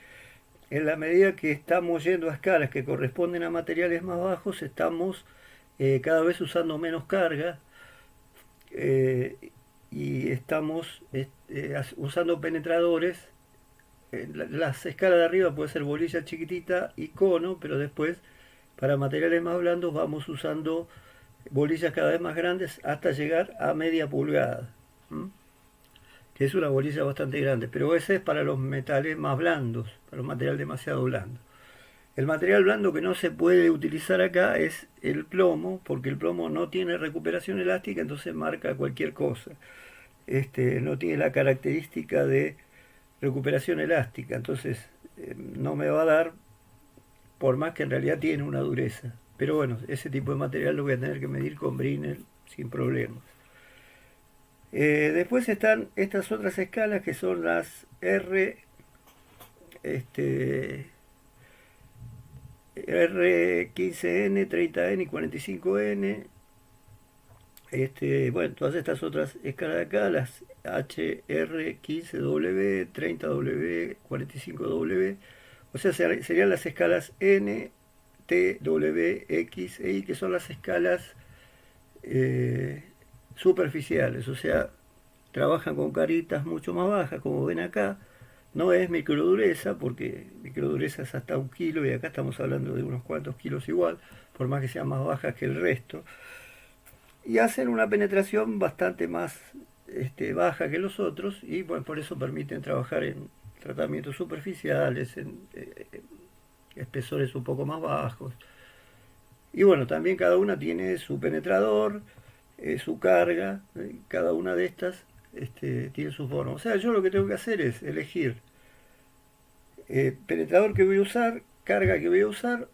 en la medida que estamos yendo a escalas que corresponden a materiales más bajos, estamos cada vez usando menos carga, y estamos usando penetradores. Las escalas de arriba puede ser bolilla chiquitita y cono, pero después para materiales más blandos vamos usando bolillas cada vez más grandes hasta llegar a media pulgada, que es una bolilla bastante grande, pero ese es para los metales más blandos, para un material demasiado blando. El material blando que no se puede utilizar acá es el plomo, porque el plomo no tiene recuperación elástica, entonces marca cualquier cosa. No tiene la característica de recuperación elástica, entonces no me va a dar, por más que en realidad tiene una dureza. Pero bueno, ese tipo de material lo voy a tener que medir con Brinell sin problemas. Después están estas otras escalas que son las R, R15N, 30N y 45N. Bueno, todas estas otras escalas de acá, las HR15W, 30W, 45W, o sea, serían las escalas N, T, W, X e Y, que son las escalas eh, superficiales, o sea, trabajan con caritas mucho más bajas, como ven acá. No es microdureza, porque microdureza es hasta 1 kilo y acá estamos hablando de unos cuantos kilos igual, por más que sean más bajas que el resto. Y hacen una penetración bastante más baja que los otros y bueno, por eso permiten trabajar en tratamientos superficiales, en espesores un poco más bajos. Y bueno, también cada una tiene su penetrador, su carga, cada una de estas tiene su forma. O sea, yo lo que tengo que hacer es elegir penetrador que voy a usar, carga que voy a usar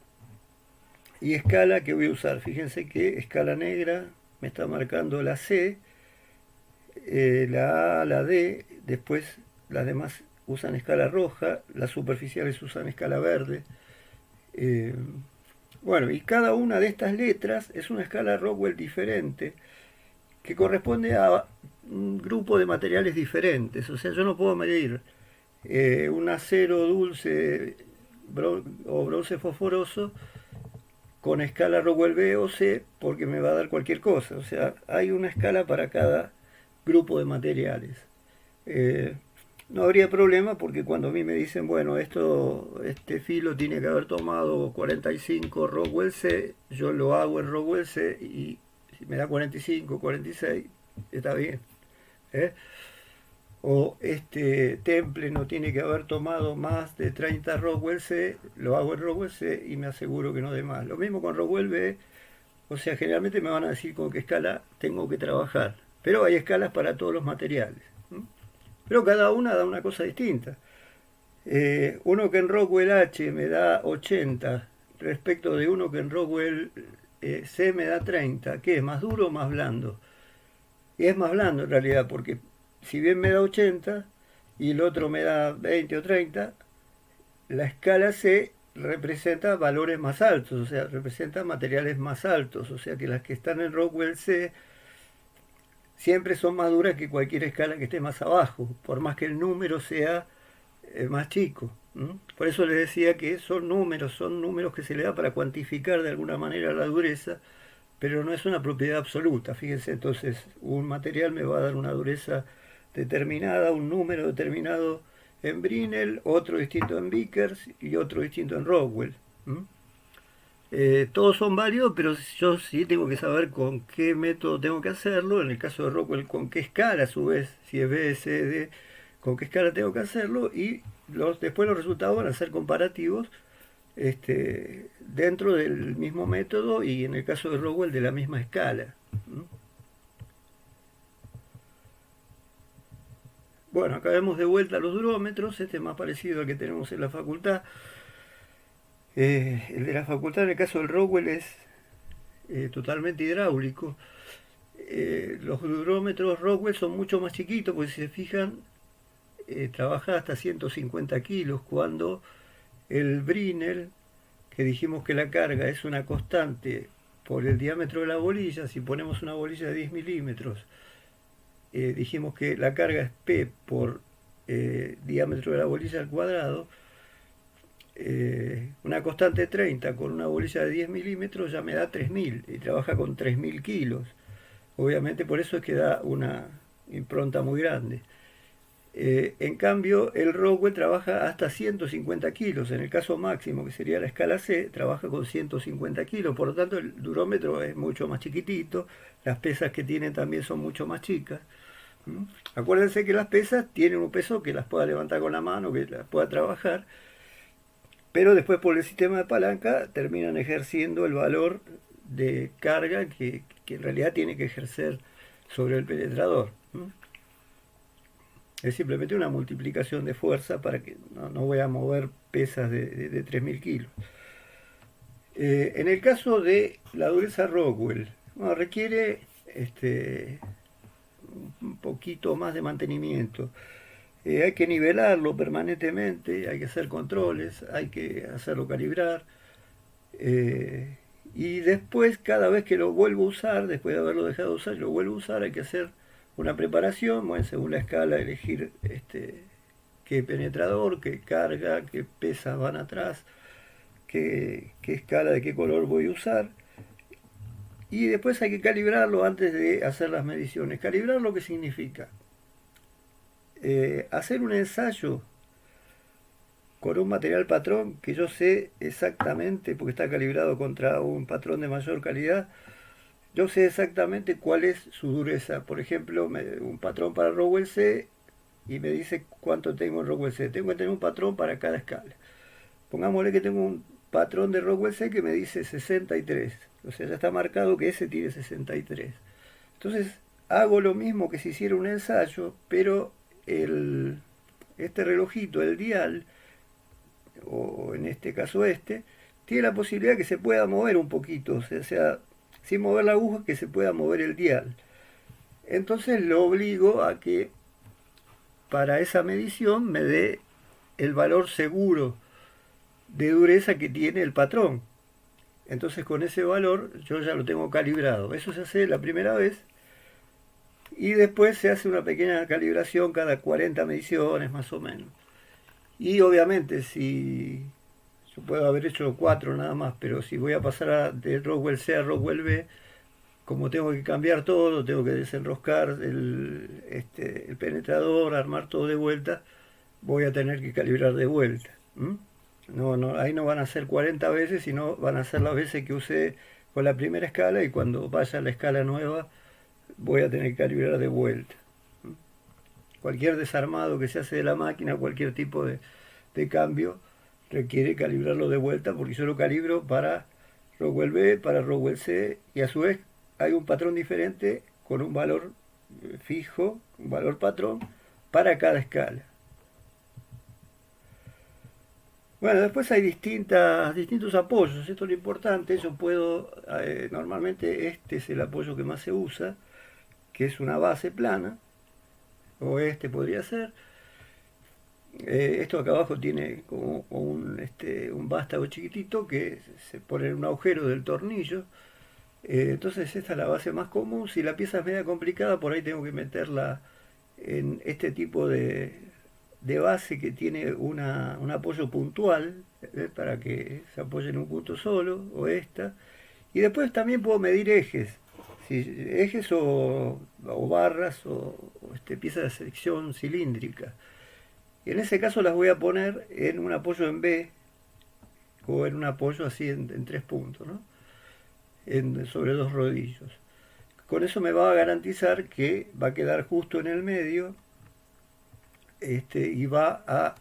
y escala que voy a usar. Fíjense que escala negra me está marcando la C, la A, la D, después las demás usan escala roja, las superficiales usan escala verde. Eh, bueno, y cada una de estas letras es una escala Rockwell diferente que corresponde a un grupo de materiales diferentes. O sea, yo no puedo medir un acero dulce o bronce fosforoso con escala Rockwell B o C porque me va a dar cualquier cosa. O sea, hay una escala para cada grupo de materiales. Eh, no habría problema porque cuando a mí me dicen, bueno, este filo tiene que haber tomado 45 Rockwell C, yo lo hago en Rockwell C y si me da 45, 46, está bien. ¿eh? O este temple no tiene que haber tomado más de 30 Rockwell C, lo hago en Rockwell C y me aseguro que no dé más. Lo mismo con Rockwell B, o sea, generalmente me van a decir con qué escala tengo que trabajar, pero hay escalas para todos los materiales. Pero cada una da una cosa distinta. Uno que en Rockwell H me da 80 respecto de uno que en Rockwell C me da 30. ¿Qué es? ¿Más duro o más blando? Y es más blando en realidad, porque si bien me da 80 y el otro me da 20 o 30, la escala C representa valores más altos, o sea, representa materiales más altos, o sea que las que están en Rockwell C siempre son más duras que cualquier escala que esté más abajo, por más que el número sea más chico. Por eso les decía que son números que se le da para cuantificar de alguna manera la dureza, pero no es una propiedad absoluta. Fíjense, entonces un material me va a dar una dureza determinada, un número determinado en Brinell, otro distinto en Vickers y otro distinto en Rockwell. Todos son válidos, pero yo sí tengo que saber con qué método tengo que hacerlo. En el caso de Rockwell, con qué escala, a su vez, si es B, C, D, con qué escala tengo que hacerlo. Y después los resultados van a ser comparativos dentro del mismo método y en el caso de Rockwell de la misma escala. Bueno, acá vemos de vuelta los durómetros. Este es más parecido al que tenemos en la facultad. El de la facultad, en el caso del Rockwell, es totalmente hidráulico. Los durómetros Rockwell son mucho más chiquitos, porque si se fijan, trabaja hasta 150 kilos, cuando el Brinell, que dijimos que la carga es una constante por el diámetro de la bolilla, si ponemos una bolilla de 10 milímetros, dijimos que la carga es P por diámetro de la bolilla al cuadrado, una constante de 30 con una bolilla de 10 milímetros ya me da 3000 y trabaja con 3000 kilos. Obviamente por eso es que da una impronta muy grande. En cambio, el Rockwell trabaja hasta 150 kilos. En el caso máximo, que sería la escala C, trabaja con 150 kilos. Por lo tanto, el durómetro es mucho más chiquitito. Las pesas que tienen también son mucho más chicas. Acuérdense que las pesas tienen un peso que las pueda levantar con la mano, que las pueda trabajar. Pero después por el sistema de palanca terminan ejerciendo el valor de carga que en realidad tiene que ejercer sobre el penetrador. Es simplemente una multiplicación de fuerza para que no voy a mover pesas de 3000 kilos. En el caso de la dureza Rockwell, bueno, requiere un poquito más de mantenimiento. Hay que nivelarlo permanentemente, hay que hacer controles, hay que hacerlo calibrar. Y después, cada vez que lo vuelvo a usar, después de haberlo dejado de usar y lo vuelvo a usar, hay que hacer una preparación, bueno, según la escala, elegir qué penetrador, qué carga, qué pesas van atrás, qué escala de qué color voy a usar. Y después hay que calibrarlo antes de hacer las mediciones. ¿Calibrar lo que significa? Hacer un ensayo con un material patrón que yo sé exactamente, porque está calibrado contra un patrón de mayor calidad, yo sé exactamente cuál es su dureza. Por ejemplo, un patrón para Rockwell C y me dice cuánto tengo en Rockwell C. Tengo que tener un patrón para cada escala. Pongámosle que tengo un patrón de Rockwell C que me dice 63. O sea, ya está marcado que ese tiene 63. Entonces, hago lo mismo que si hiciera un ensayo, pero este relojito, el dial, o en este caso tiene la posibilidad que se pueda mover un poquito, o sea, sin mover la aguja, que se pueda mover el dial. Entonces lo obligo a que para esa medición me dé el valor seguro de dureza que tiene el patrón. Entonces con ese valor yo ya lo tengo calibrado. Eso se hace la primera vez y después se hace una pequeña calibración cada 40 mediciones más o menos. Y obviamente si yo puedo haber hecho 4 nada más, pero si voy a pasar de Rockwell C a Rockwell B, como tengo que cambiar todo, tengo que desenroscar el penetrador, armar todo de vuelta, voy a tener que calibrar de vuelta. No, no, ahí no van a ser 40 veces, sino van a ser las veces que usé con la primera escala y cuando vaya a la escala nueva voy a tener que calibrar de vuelta. Cualquier desarmado que se hace de la máquina, cualquier tipo de cambio, requiere calibrarlo de vuelta porque yo lo calibro para Rockwell B, para Rockwell C y a su vez hay un patrón diferente con un valor fijo, un valor patrón para cada escala. Bueno, después hay distintos apoyos, esto es lo importante, yo puedo, normalmente este es el apoyo que más se usa, que es una base plana, o este podría ser. Esto acá abajo tiene como un vástago chiquitito que se pone en un agujero del tornillo. Entonces esta es la base más común. Si la pieza es media complicada, por ahí tengo que meterla en este tipo de base que tiene un apoyo puntual, para que se apoye en un punto solo, o esta. Y después también puedo medir ejes, ejes o barras o piezas de sección cilíndrica. Y en ese caso las voy a poner en un apoyo en B o en un apoyo así en 3 puntos, ¿no? Sobre 2 rodillos. Con eso me va a garantizar que va a quedar justo en el medio, y va a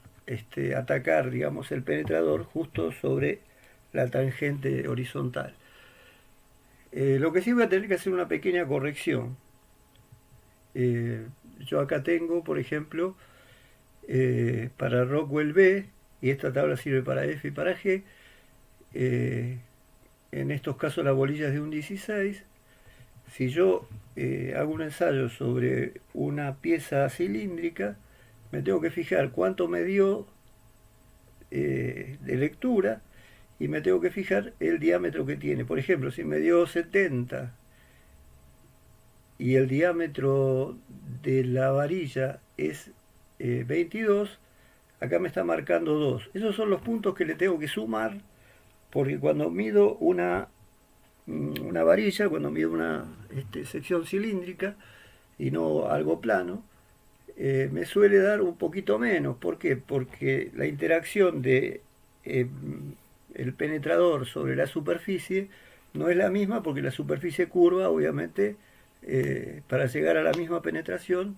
atacar, digamos, el penetrador justo sobre la tangente horizontal. Lo que sí voy a tener que hacer una pequeña corrección. Yo acá tengo, por ejemplo, para Rockwell B, y esta tabla sirve para F y para G, en estos casos la bolilla es de un 16. Si yo hago un ensayo sobre una pieza cilíndrica, me tengo que fijar cuánto me dio de lectura y me tengo que fijar el diámetro que tiene. Por ejemplo, si me dio 70 y el diámetro de la varilla es 22, acá me está marcando 2. Esos son los puntos que le tengo que sumar, porque cuando mido una varilla, cuando mido una sección cilíndrica y no algo plano, me suele dar un poquito menos. ¿Por qué? Porque la interacción de el penetrador sobre la superficie no es la misma, porque la superficie curva, obviamente, para llegar a la misma penetración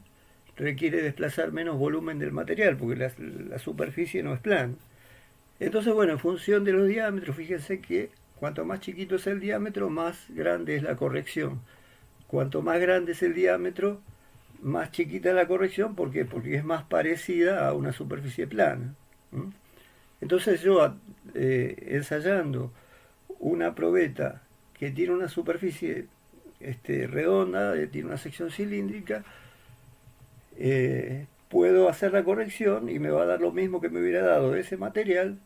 requiere desplazar menos volumen del material, porque la superficie no es plana. Entonces, bueno, en función de los diámetros, fíjense que cuanto más chiquito es el diámetro, más grande es la corrección. Cuanto más grande es el diámetro, más chiquita es la corrección. ¿Por qué? Porque es más parecida a una superficie plana. Entonces yo, ensayando una probeta que tiene una superficie redonda, tiene una sección cilíndrica, puedo hacer la corrección y me va a dar lo mismo que me hubiera dado ese material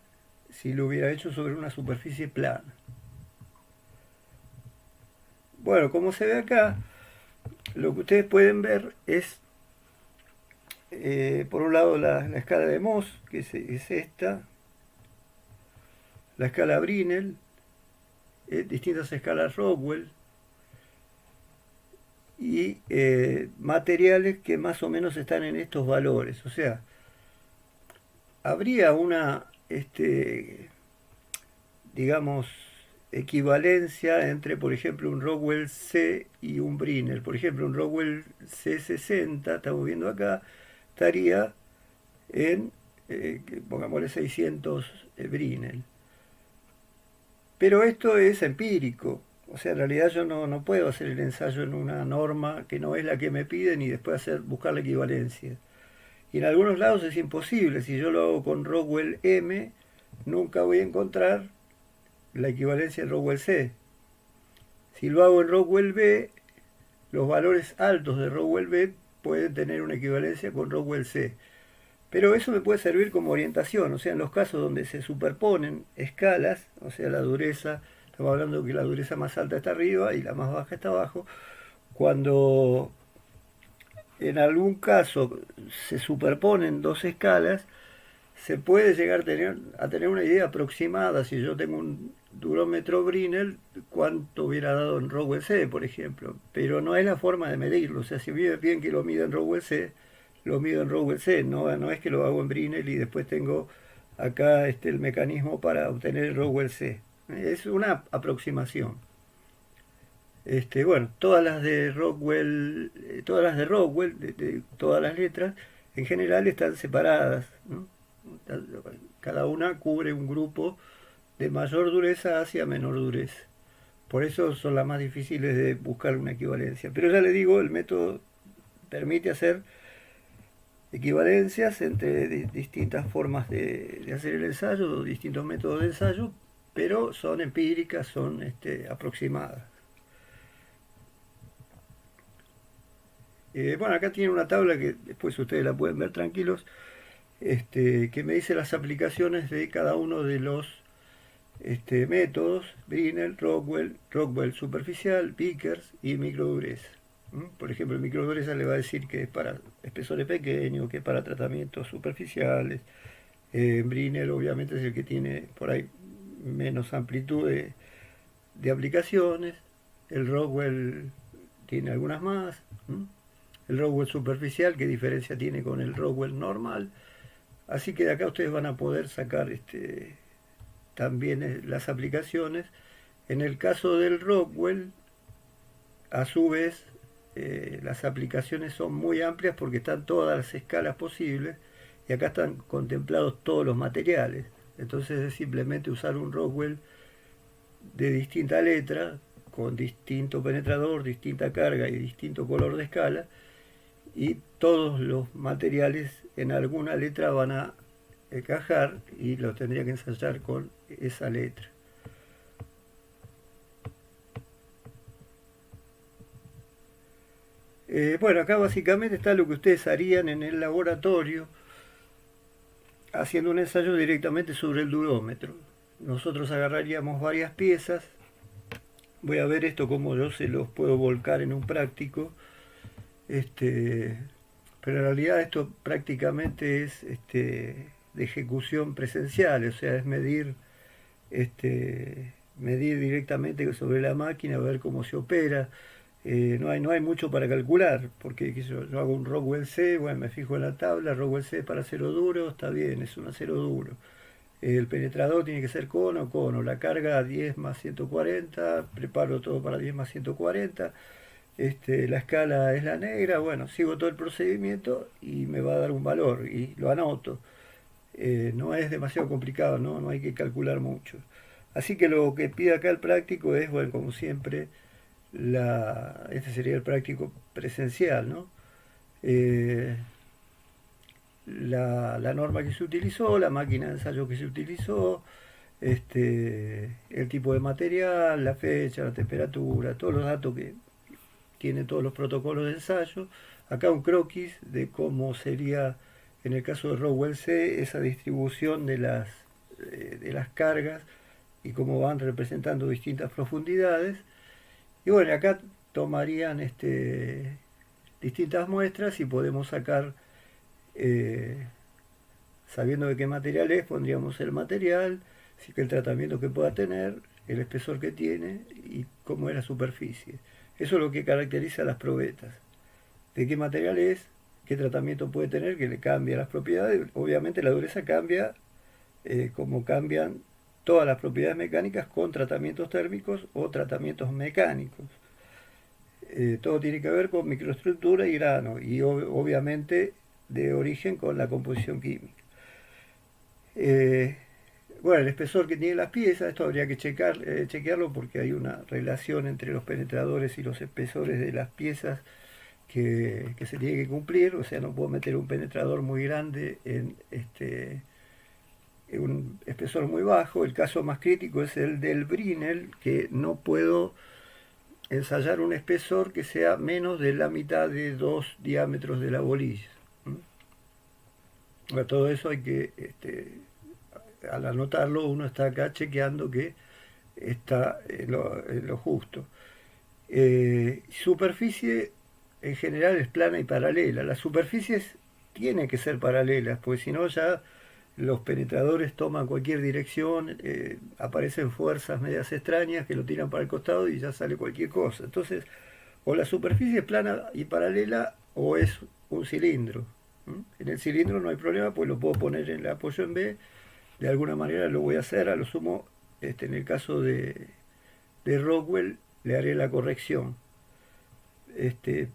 si lo hubiera hecho sobre una superficie plana. Bueno, como se ve acá, lo que ustedes pueden ver es, por un lado, la escala de Mohs, que es esta, la escala Brinell, distintas escalas Rockwell, y materiales que más o menos están en estos valores. O sea, habría una, digamos, equivalencia entre, por ejemplo, un Rockwell C y un Brinell. Por ejemplo, un Rockwell C60, estamos viendo acá, estaría en, pongámosle 600 Brinell. Pero esto es empírico. O sea, en realidad yo no puedo hacer el ensayo en una norma que no es la que me piden y después buscar la equivalencia. Y en algunos lados es imposible. Si yo lo hago con Rockwell M, nunca voy a encontrar la equivalencia en Rockwell C. Si lo hago en Rockwell B, los valores altos de Rockwell B pueden tener una equivalencia con Rockwell C. Pero eso me puede servir como orientación, o sea, en los casos donde se superponen escalas, o sea, la dureza, estamos hablando de que la dureza más alta está arriba y la más baja está abajo, cuando en algún caso se superponen dos escalas, se puede llegar a tener una idea aproximada, si yo tengo un durómetro Brinell, cuánto hubiera dado en Rockwell C, por ejemplo, pero no es la forma de medirlo, o sea, si me bien que lo mida en Rockwell C, lo mido en Rockwell C, no es que lo hago en Brinell y después tengo acá el mecanismo para obtener el Rockwell C. Es una aproximación. Bueno, todas las de Rockwell, todas las letras, en general están separadas, ¿no? Cada una cubre un grupo de mayor dureza hacia menor dureza. Por eso son las más difíciles de buscar una equivalencia. Pero ya le digo, el método permite hacer equivalencias entre distintas formas de hacer el ensayo, distintos métodos de ensayo, pero son empíricas, son aproximadas. Bueno, acá tiene una tabla que después ustedes la pueden ver tranquilos, que me dice las aplicaciones de cada uno de los métodos: Brinell, Rockwell superficial, Vickers y microdureza. Por ejemplo, el microdureza le va a decir que es para espesores pequeños, que es para tratamientos superficiales. Brinell obviamente es el que tiene por ahí menos amplitud de aplicaciones. El Rockwell tiene algunas más. El Rockwell superficial, ¿qué diferencia tiene con el Rockwell normal? Así que de acá ustedes van a poder sacar también las aplicaciones. En el caso del Rockwell, a su vez, las aplicaciones son muy amplias porque están todas las escalas posibles y acá están contemplados todos los materiales. Entonces es simplemente usar un Rockwell de distinta letra, con distinto penetrador, distinta carga y distinto color de escala, y todos los materiales en alguna letra van a encajar y los tendría que ensayar con esa letra. Bueno, acá básicamente está lo que ustedes harían en el laboratorio haciendo un ensayo directamente sobre el durómetro. Nosotros agarraríamos varias piezas. Voy a ver esto cómo yo se los puedo volcar en un práctico. Pero en realidad esto prácticamente es de ejecución presencial, o sea, es medir directamente sobre la máquina, ver cómo se opera. No hay mucho para calcular, porque yo hago un Rockwell C, bueno, me fijo en la tabla, Rockwell C para acero duro, está bien, es un acero duro. El penetrador tiene que ser cono, la carga 10 más 140, preparo todo para 10 más 140. La escala es la negra, bueno, sigo todo el procedimiento y me va a dar un valor y lo anoto. No es demasiado complicado, no hay que calcular mucho. Así que lo que pide acá el práctico es, bueno, como siempre, este sería el práctico presencial, ¿no? Eh, la norma que se utilizó, la máquina de ensayo que se utilizó, el tipo de material, la fecha, la temperatura, todos los datos que tiene todos los protocolos de ensayo. Acá un croquis de cómo sería, en el caso de Rockwell C, esa distribución de las cargas y cómo van representando distintas profundidades. Y bueno, acá tomarían distintas muestras y podemos sacar, sabiendo de qué material es, pondríamos el material, el tratamiento que pueda tener, el espesor que tiene y cómo es la superficie. Eso es lo que caracteriza a las probetas. De qué material es, qué tratamiento puede tener, que le cambia las propiedades. Obviamente la dureza cambia como cambian todas las propiedades mecánicas con tratamientos térmicos o tratamientos mecánicos. Todo tiene que ver con microestructura y grano y obviamente de origen con la composición química. Eh, bueno, el espesor que tienen las piezas, esto habría que chequearlo porque hay una relación entre los penetradores y los espesores de las piezas que se tiene que cumplir, o sea, no puedo meter un penetrador muy grande en un espesor muy bajo. El caso más crítico es el del Brinell, que no puedo ensayar un espesor que sea menos de la mitad de 2 diámetros de la bolilla. Bueno, todo eso hay que, al anotarlo, uno está acá chequeando que está en lo justo. Superficie en general es plana y paralela. Las superficies tienen que ser paralelas, porque si no ya los penetradores toman cualquier dirección, aparecen fuerzas medias extrañas que lo tiran para el costado y ya sale cualquier cosa. Entonces, o la superficie es plana y paralela o es un cilindro. En el cilindro no hay problema, pues lo puedo poner en el apoyo en B, de alguna manera lo voy a hacer, a lo sumo, en el caso de Rockwell le haré la corrección. Este,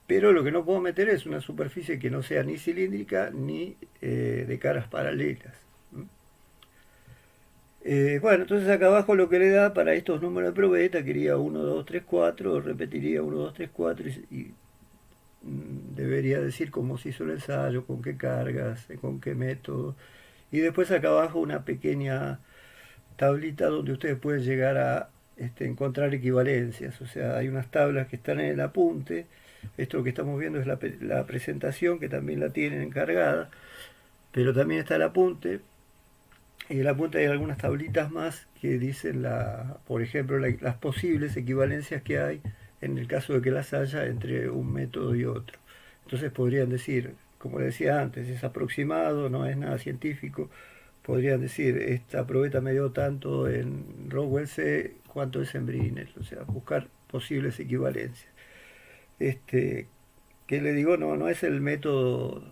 pero lo que no puedo meter es una superficie que no sea ni cilíndrica ni de caras paralelas. Bueno, entonces acá abajo lo que le da para estos números de probeta, quería 1, 2, 3, 4, repetiría 1, 2, 3, 4 y debería decir cómo se hizo el ensayo, con qué cargas, con qué método. Y después acá abajo una pequeña tablita donde ustedes pueden llegar a encontrar equivalencias. O sea, hay unas tablas que están en el apunte. Esto que estamos viendo es la presentación, que también la tienen encargada, pero también está el apunte. En el apunte hay algunas tablitas más que dicen, por ejemplo, las posibles equivalencias que hay en el caso de que las haya entre un método y otro. Entonces podrían decir, como decía antes, es aproximado, no es nada científico. Podrían decir, esta probeta me dio tanto en Rockwell C, cuánto es en Brinell. O sea, buscar posibles equivalencias. Este, que le digo, no es el método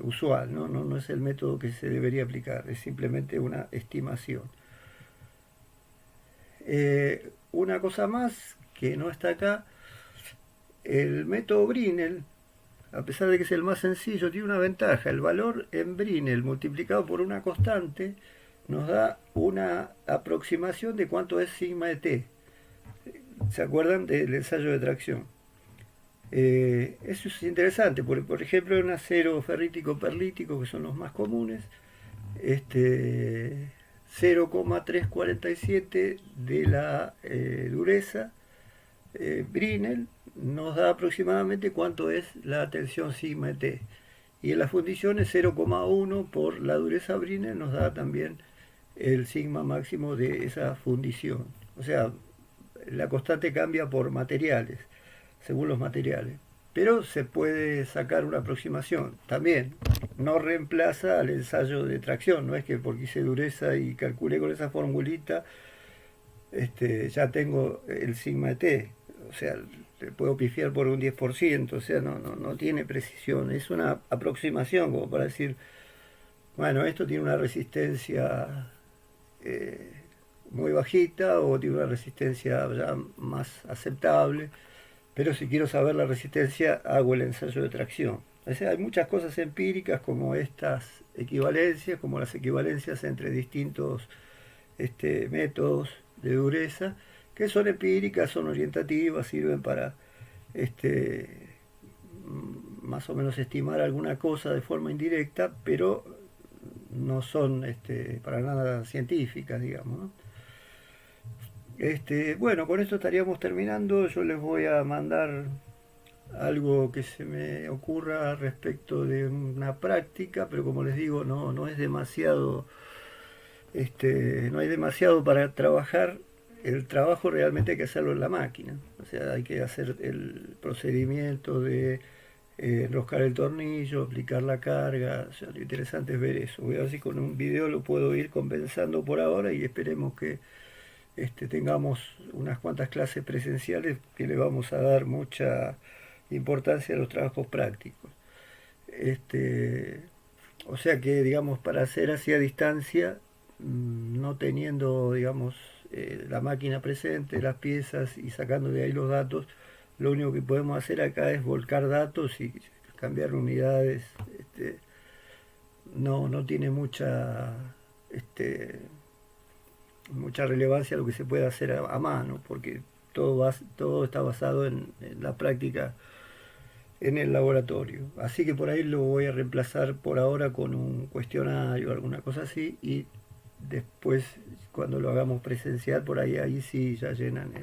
usual, ¿no? Es el método que se debería aplicar, es simplemente una estimación. Una cosa más que no está acá, el método Brinell, a pesar de que es el más sencillo, tiene una ventaja. El valor en Brinell multiplicado por una constante nos da una aproximación de cuánto es sigma de t. ¿Se acuerdan del ensayo de tracción? Eso es interesante, porque por ejemplo en acero ferrítico perlítico, que son los más comunes, 0,347 de la dureza, Brinell nos da aproximadamente cuánto es la tensión sigma de T. Y en las fundiciones 0,1 por la dureza Brinell nos da también el sigma máximo de esa fundición. O sea, la constante cambia por materiales, según los materiales. Pero se puede sacar una aproximación. También no reemplaza al ensayo de tracción. No es que porque hice dureza y calculé con esa formulita, ya tengo el sigma de T. O sea, le puedo pifiar por un 10%. O sea, no tiene precisión. Es una aproximación como para decir, bueno, esto tiene una resistencia muy bajita o tiene una resistencia ya más aceptable, pero si quiero saber la resistencia hago el ensayo de tracción. O sea, hay muchas cosas empíricas como estas equivalencias, como las equivalencias entre distintos métodos de dureza, que son empíricas, son orientativas, sirven para más o menos estimar alguna cosa de forma indirecta, pero no son para nada científicas, digamos, ¿no? Bueno, con esto estaríamos terminando. Yo les voy a mandar algo que se me ocurra respecto de una práctica, pero como les digo, no es demasiado, no hay demasiado para trabajar. El trabajo realmente hay que hacerlo en la máquina. O sea, hay que hacer el procedimiento de enroscar el tornillo, aplicar la carga. O sea, lo interesante es ver eso. Voy a ver si con un video lo puedo ir compensando por ahora y esperemos que tengamos unas cuantas clases presenciales que le vamos a dar mucha importancia a los trabajos prácticos. Este, o sea que, digamos, para hacer así a distancia, no teniendo, digamos, la máquina presente, las piezas y sacando de ahí los datos, lo único que podemos hacer acá es volcar datos y cambiar unidades. No tiene este, mucha relevancia lo que se puede hacer a mano, porque todo está basado en la práctica en el laboratorio. Así que por ahí lo voy a reemplazar por ahora con un cuestionario, alguna cosa así, y después cuando lo hagamos presencial, por ahí sí ya llenan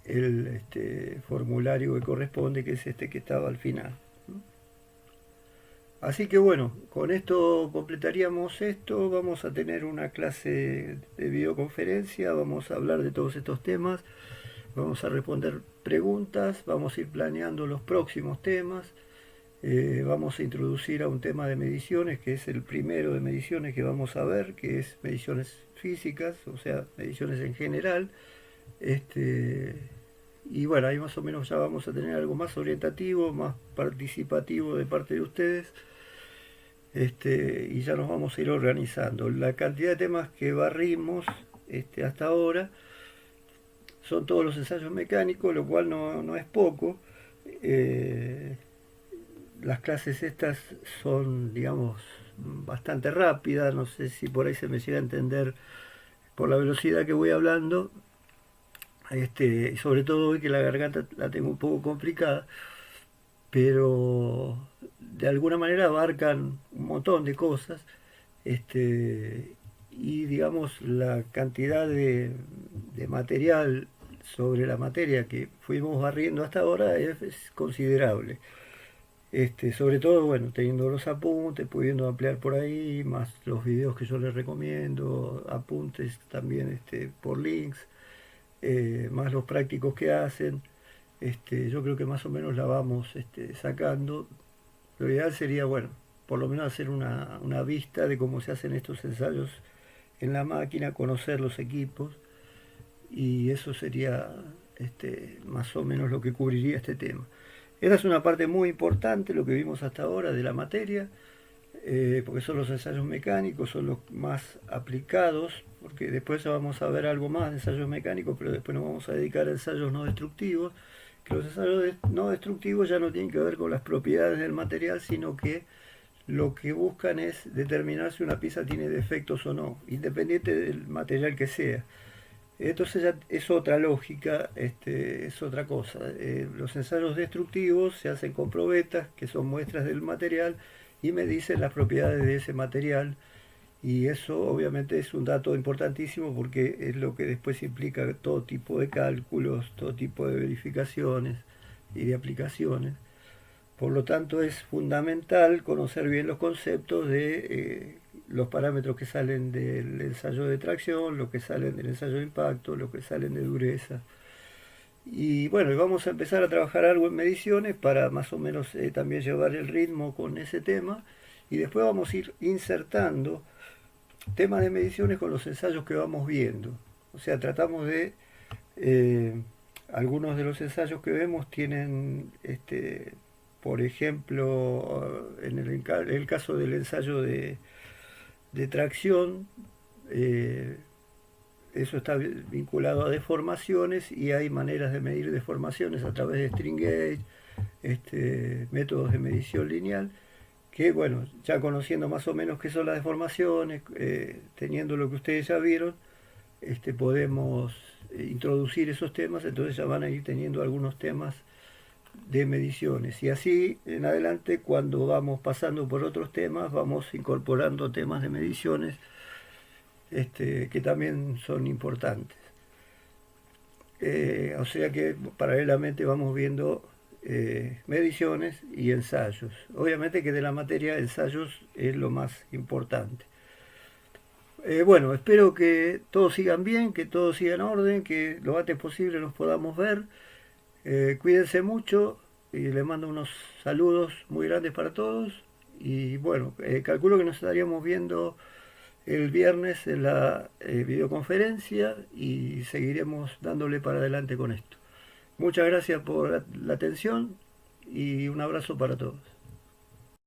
el formulario que corresponde, que es este que estaba al final. Así que bueno, con esto completaríamos esto, vamos a tener una clase de videoconferencia, vamos a hablar de todos estos temas, vamos a responder preguntas, vamos a ir planeando los próximos temas, vamos a introducir a un tema de mediciones, que es el primero de mediciones que vamos a ver, que es mediciones físicas, o sea, mediciones en general. Y bueno, ahí más o menos ya vamos a tener algo más orientativo, más participativo de parte de ustedes. Y ya nos vamos a ir organizando. La cantidad de temas que barrimos hasta ahora son todos los ensayos mecánicos, lo cual no es poco. Eh, las clases estas son, digamos, bastante rápidas, no sé si por ahí se me llega a entender por la velocidad que voy hablando, y sobre todo hoy que la garganta la tengo un poco complicada, pero de alguna manera abarcan un montón de cosas, y digamos la cantidad de material sobre la materia que fuimos barriendo hasta ahora es considerable. Sobre todo, bueno, teniendo los apuntes, pudiendo ampliar por ahí, más los videos que yo les recomiendo, apuntes también por links, más los prácticos que hacen. Yo creo que más o menos la vamos sacando. Lo ideal sería, bueno, por lo menos hacer una vista de cómo se hacen estos ensayos en la máquina, conocer los equipos, y eso sería más o menos lo que cubriría este tema. Esa es una parte muy importante, lo que vimos hasta ahora de la materia, porque son los ensayos mecánicos, son los más aplicados, porque después ya vamos a ver algo más de ensayos mecánicos, pero después nos vamos a dedicar a ensayos no destructivos, que los ensayos no destructivos ya no tienen que ver con las propiedades del material, sino que lo que buscan es determinar si una pieza tiene defectos o no, independiente del material que sea. Entonces ya es otra lógica, es otra cosa. Los ensayos destructivos se hacen con probetas, que son muestras del material, y me dicen las propiedades de ese material. Y eso obviamente es un dato importantísimo porque es lo que después implica todo tipo de cálculos, todo tipo de verificaciones y de aplicaciones. Por lo tanto, es fundamental conocer bien los conceptos de los parámetros que salen del ensayo de tracción, los que salen del ensayo de impacto, los que salen de dureza. Y bueno, vamos a empezar a trabajar algo en mediciones para más o menos también llevar el ritmo con ese tema. Y después vamos a ir insertando temas de mediciones con los ensayos que vamos viendo. O sea, tratamos de... algunos de los ensayos que vemos tienen por ejemplo, en el caso del ensayo de tracción, eso está vinculado a deformaciones y hay maneras de medir deformaciones a través de string gauge, métodos de medición lineal, que bueno, ya conociendo más o menos qué son las deformaciones, teniendo lo que ustedes ya vieron, podemos introducir esos temas, entonces ya van a ir teniendo algunos temas de mediciones, y así en adelante cuando vamos pasando por otros temas vamos incorporando temas de mediciones que también son importantes. O sea que paralelamente vamos viendo mediciones y ensayos. Obviamente que de la materia ensayos es lo más importante. Bueno, espero que todos sigan bien, que todo siga en orden, que lo antes posible nos podamos ver. Cuídense mucho y les mando unos saludos muy grandes para todos. Y bueno, calculo que nos estaríamos viendo el viernes en la videoconferencia y seguiremos dándole para adelante con esto. Muchas gracias por la atención y un abrazo para todos.